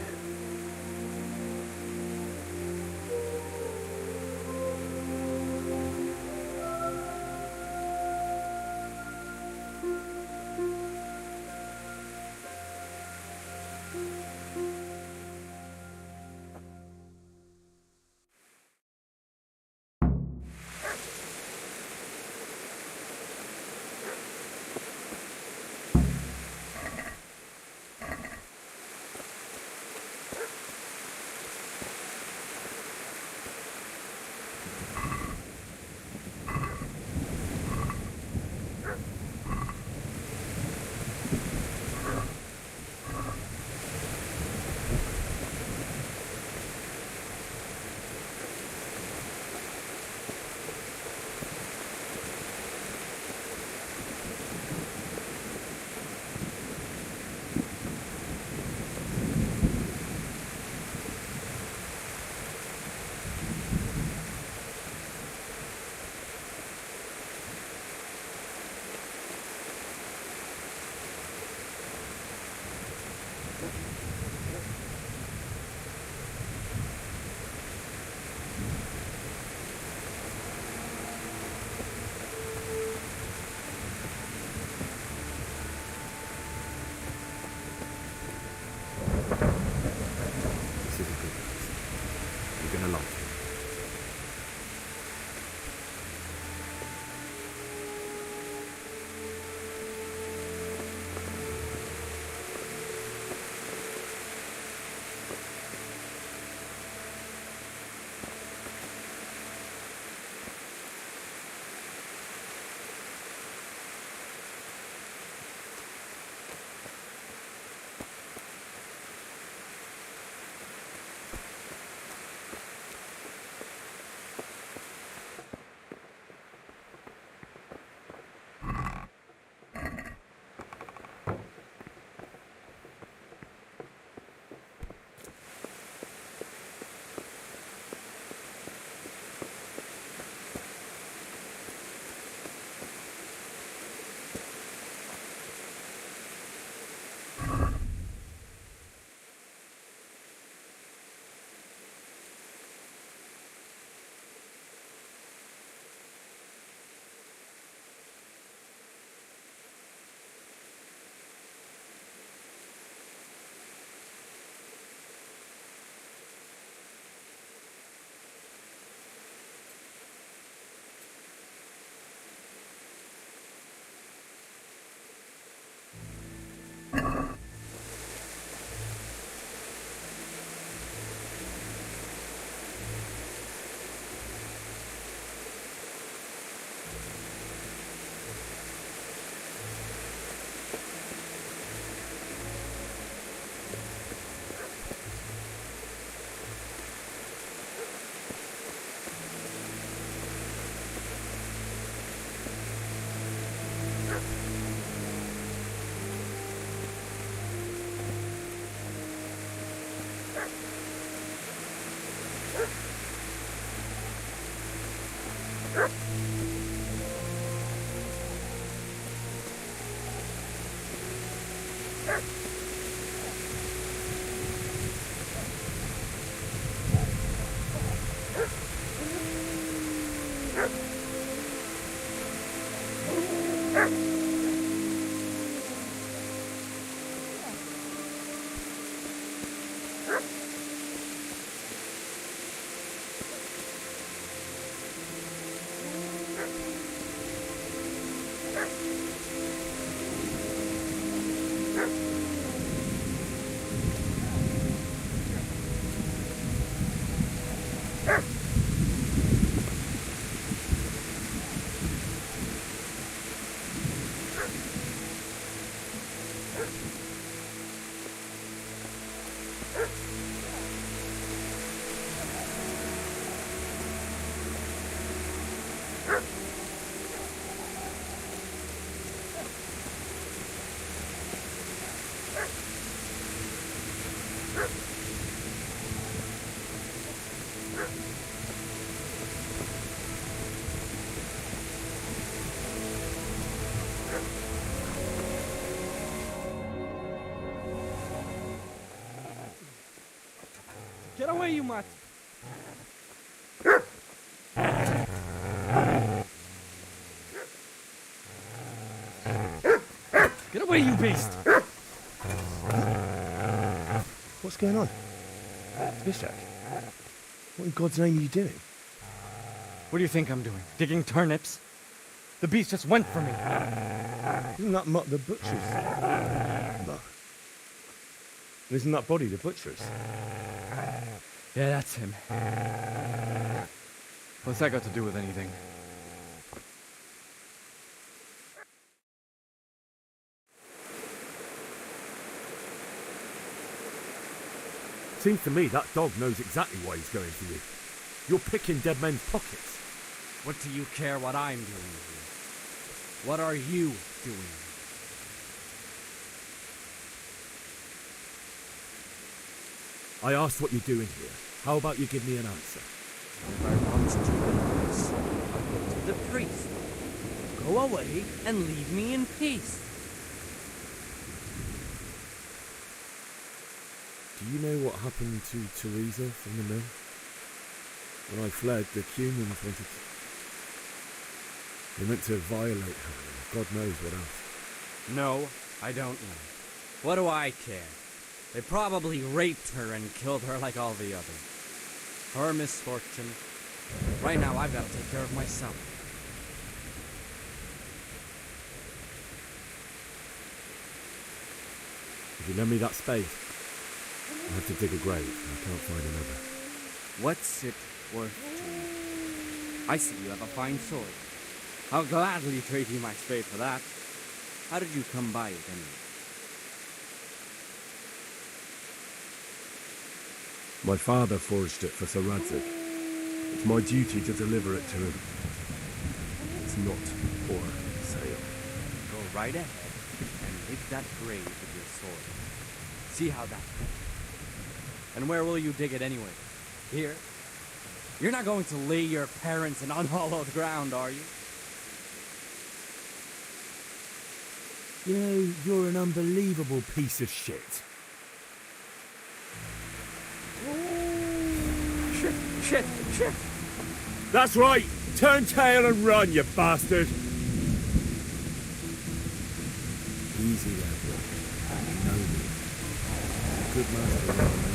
Get away, you mutt! Get away, you beast! What's going on? Bishak, what in God's name are you doing? What do you think I'm doing? Digging turnips? The beast just went for me. Isn't that Mutt the butcher's? No. Isn't that body the butcher's? Yeah, that's him. What's that got to do with anything? Seems to me that dog knows exactly why he's going for you. You're picking dead men's pockets. What do you care what I'm doing here? What are you doing? I asked what you're doing here. How about you give me an answer? If I want to the priest, I'll go to the priest. Go away and leave me in peace. Do you know what happened to Teresa from the mill? When I fled, the Cumans wanted to... They meant to violate her, and God knows what else. No, I don't know. What do I care? They probably raped her and killed her like all the others. Her misfortune. Right now, I've got to take care of myself. If you lend me that spade, I have to dig a grave, and I can't find another. What's it worth to you? I see you have a fine sword. I'll gladly trade you my spade for that. How did you come by it anyway? My father forged it for Sir Radzik. It's my duty to deliver it to him. It's not for sale. Go right ahead and dig that grave with your sword. See how that goes. And where will you dig it anyway? Here? You're not going to lay your parents in unhallowed ground, are you? You know, you're an unbelievable piece of shit. Shit! That's right! Turn tail and run, you bastard! Easy, lad. You know me. Good master.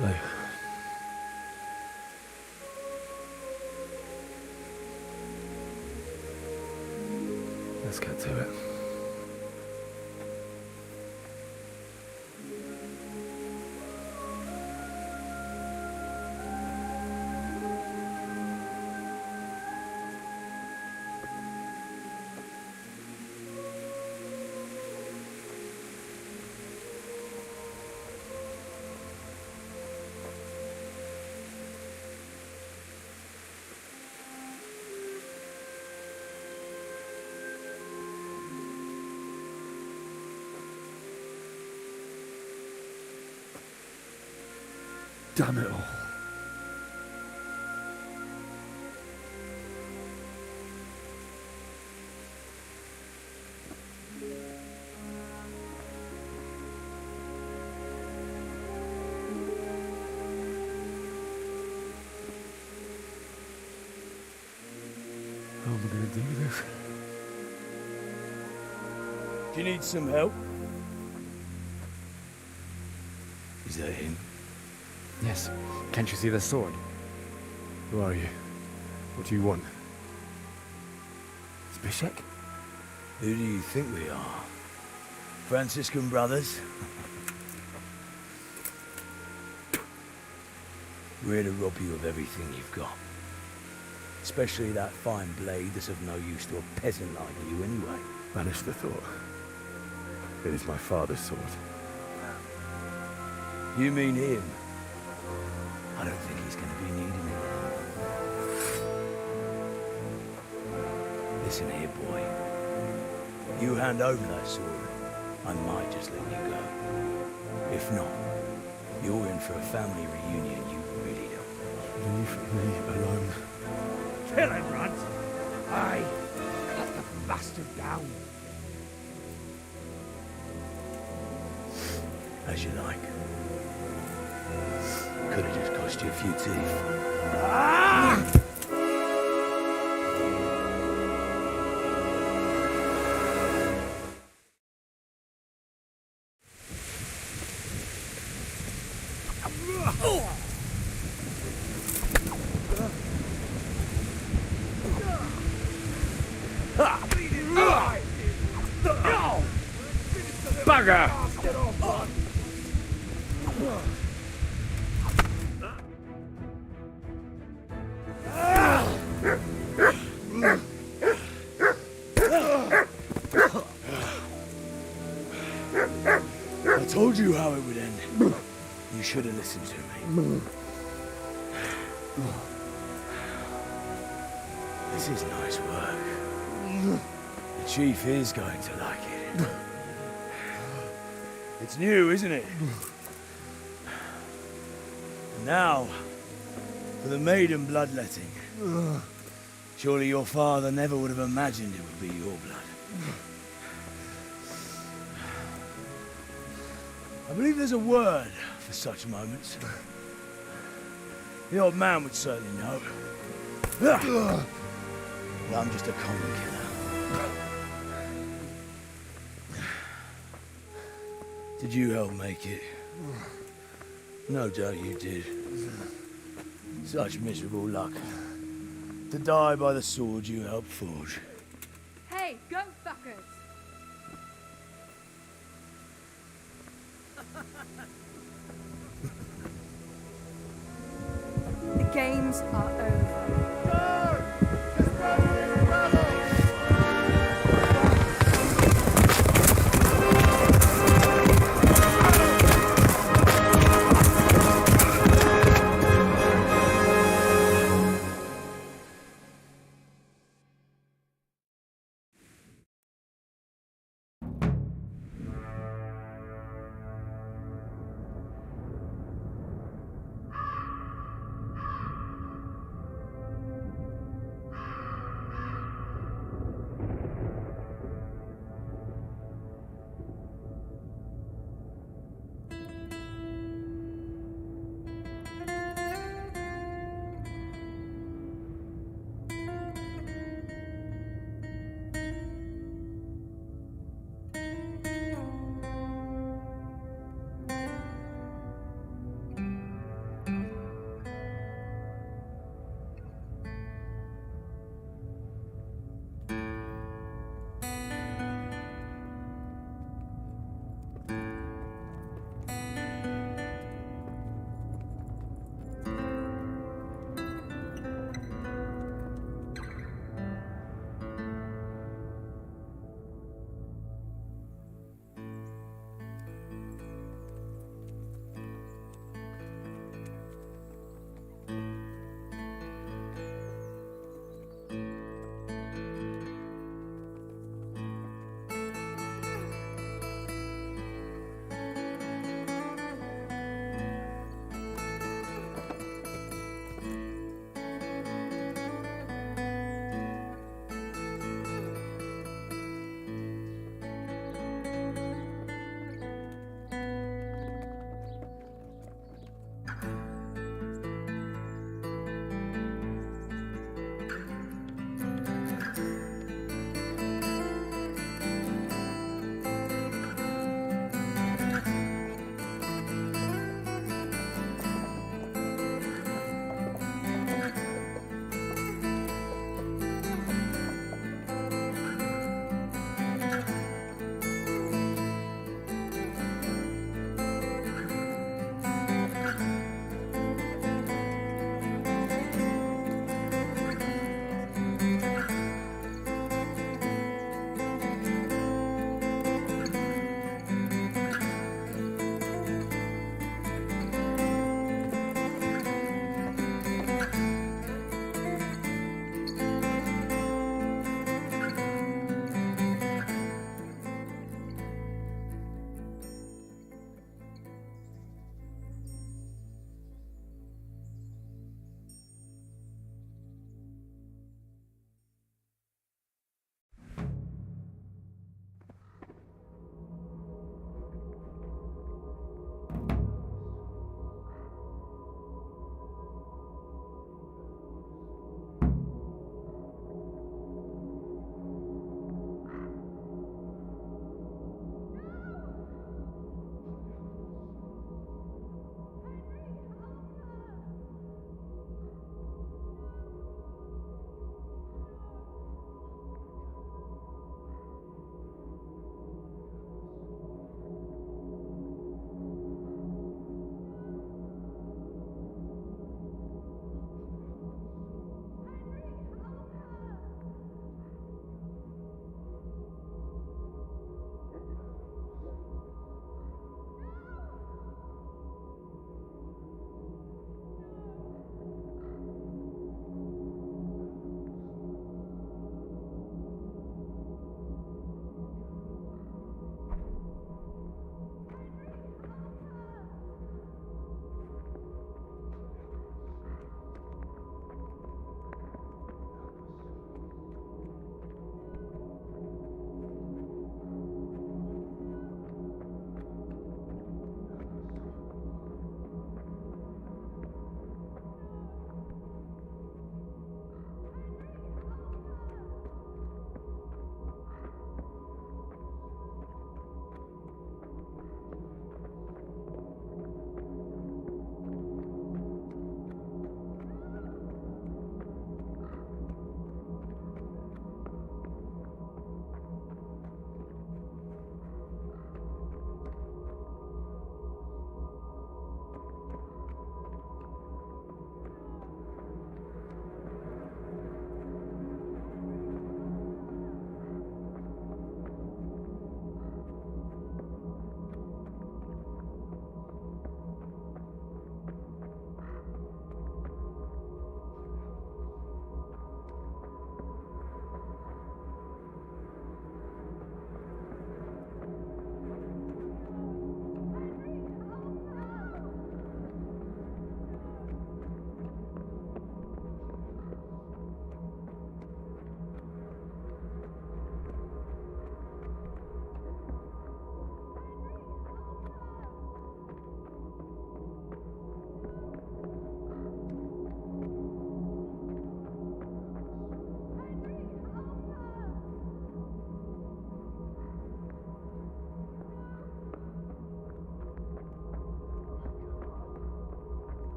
So, let's get to it. Damn it all. How am I going to do this? Do you need some help? Is that him? Yes. Can't you see the sword? Who are you? What do you want? Zbyszek? Who do you think we are? Franciscan brothers? We're here to rob you of everything you've got. Especially that fine blade that's of no use to a peasant like you anyway. Banish the thought. It is my father's sword. You mean him? I don't think he's going to be needing it. Listen here, boy. You hand over that sword, I might just let you go. If not, you're in for a family reunion you really don't. Leave me alone. Kill him, Runt! Aye, cut the bastard down. As you like. Could have just cost you a few teeth. Bugger! I told you how it would end. You should have listened to me. This is nice work. The chief is going to like it. It's new, isn't it? And now, for the maiden bloodletting. Surely your father never would have imagined it would be your blood. I believe there's a word for such moments. The old man would certainly know. But I'm just a common killer. Did you help make it? No doubt you did. Such miserable luck. To die by the sword you helped forge. Hey, go fuckers! The games are over.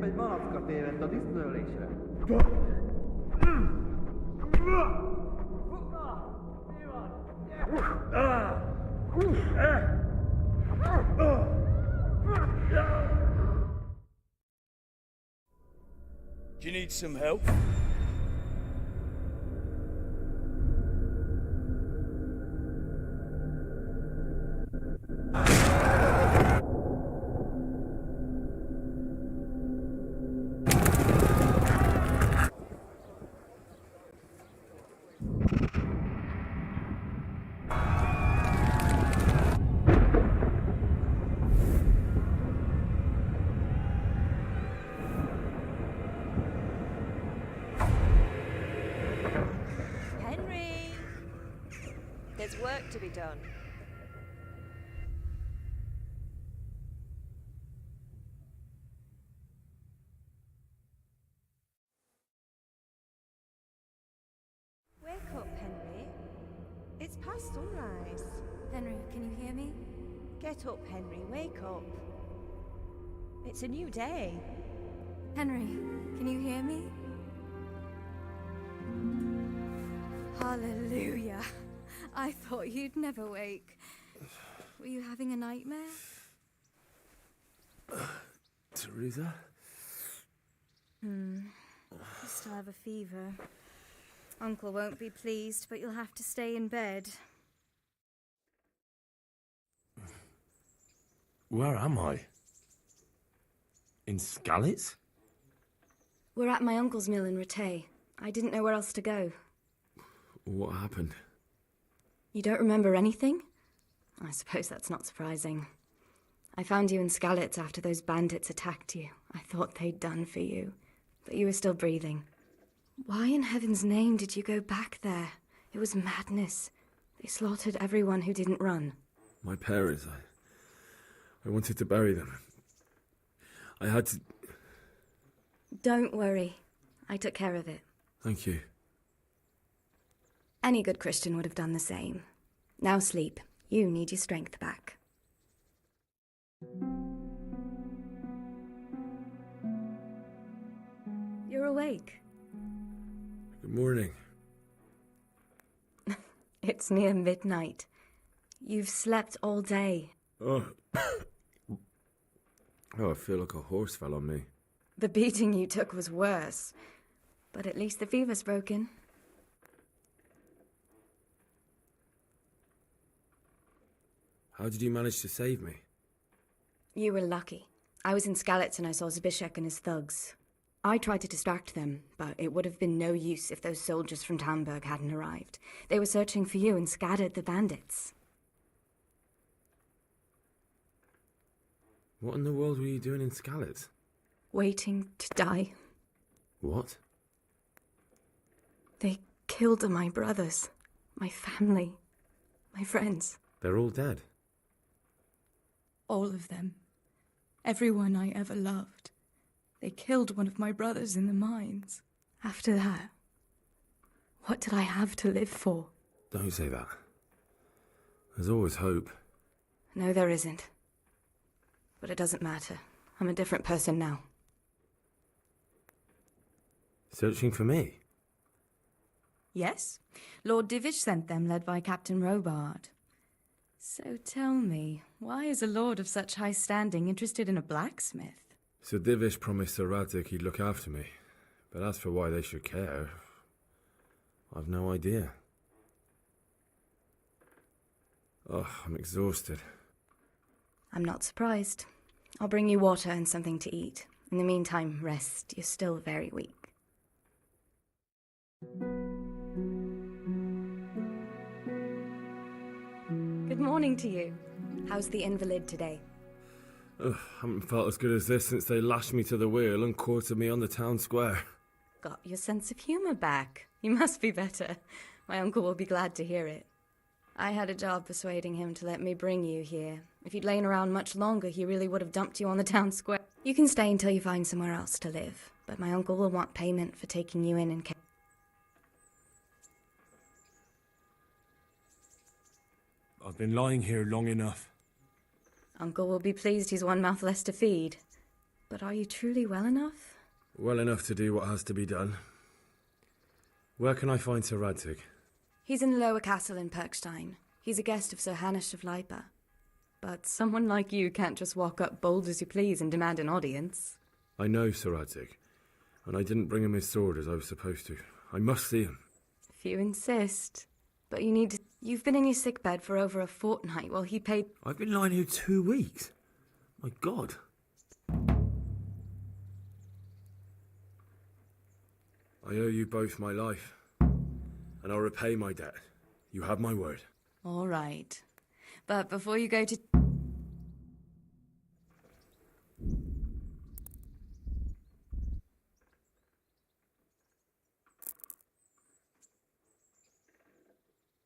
egy malacka tévedt a tisztelésre. Do you need some help? Henry! There's work to be done. Wake up, Henry. It's past sunrise. Henry, can you hear me? Get up, Henry. Wake up. It's a new day. Henry, can you hear me? Hallelujah. I thought you'd never wake. Were you having a nightmare? Teresa? You still have a fever. Uncle won't be pleased, but you'll have to stay in bed. Where am I? In Skalitz? We're at my uncle's mill in Rattay. I didn't know where else to go. What happened? You don't remember anything? I suppose that's not surprising. I found you in Skalitz after those bandits attacked you. I thought they'd done for you, but you were still breathing. Why in heaven's name did you go back there? It was madness. They slaughtered everyone who didn't run. My parents, I wanted to bury them. I had to... Don't worry. I took care of it. Thank you. Any good Christian would have done the same. Now sleep. You need your strength back. You're awake. Good morning. It's near midnight. You've slept all day. Oh. I feel like a horse fell on me. The beating you took was worse. But at least the fever's broken. How did you manage to save me? You were lucky. I was in Skalitz and I saw Zbyszek and his thugs. I tried to distract them, but it would have been no use if those soldiers from Tamburg hadn't arrived. They were searching for you and scattered the bandits. What in the world were you doing in Skalitz? Waiting to die. What? They killed my brothers, my family, my friends. They're all dead. All of them. Everyone I ever loved. They killed one of my brothers in the mines. After that, what did I have to live for? Don't say that. There's always hope. No, there isn't. But it doesn't matter. I'm a different person now. Searching for me? Yes. Lord Divish sent them, led by Captain Robard. So tell me, why is a lord of such high standing interested in a blacksmith? Sir Divish promised Sir Radzig he'd look after me. But as for why they should care, I've no idea. Oh, I'm exhausted. I'm not surprised. I'll bring you water and something to eat. In the meantime, rest. You're still very weak. Good morning to you. How's the invalid today? Ugh, haven't felt as good as this since they lashed me to the wheel and quartered me on the town square. Got your sense of humour back. You must be better. My uncle will be glad to hear it. I had a job persuading him to let me bring you here. If you'd lain around much longer, he really would have dumped you on the town square. You can stay until you find somewhere else to live, but my uncle will want payment for taking you in and care. I've been lying here long enough. Uncle will be pleased he's one mouth less to feed. But are you truly well enough? Well enough to do what has to be done. Where can I find Sir Radzig? He's in the lower castle in Perkstein. He's a guest of Sir Hanush of Leipa. But someone like you can't just walk up bold as you please and demand an audience. I know Sir Radzig, and I didn't bring him his sword as I was supposed to. I must see him. If you insist. But you need to... You've been in your sickbed for over a fortnight while he paid... I've been lying here 2 weeks. My God. I owe you both my life, and I'll repay my debt. You have my word. All right. But before you go to...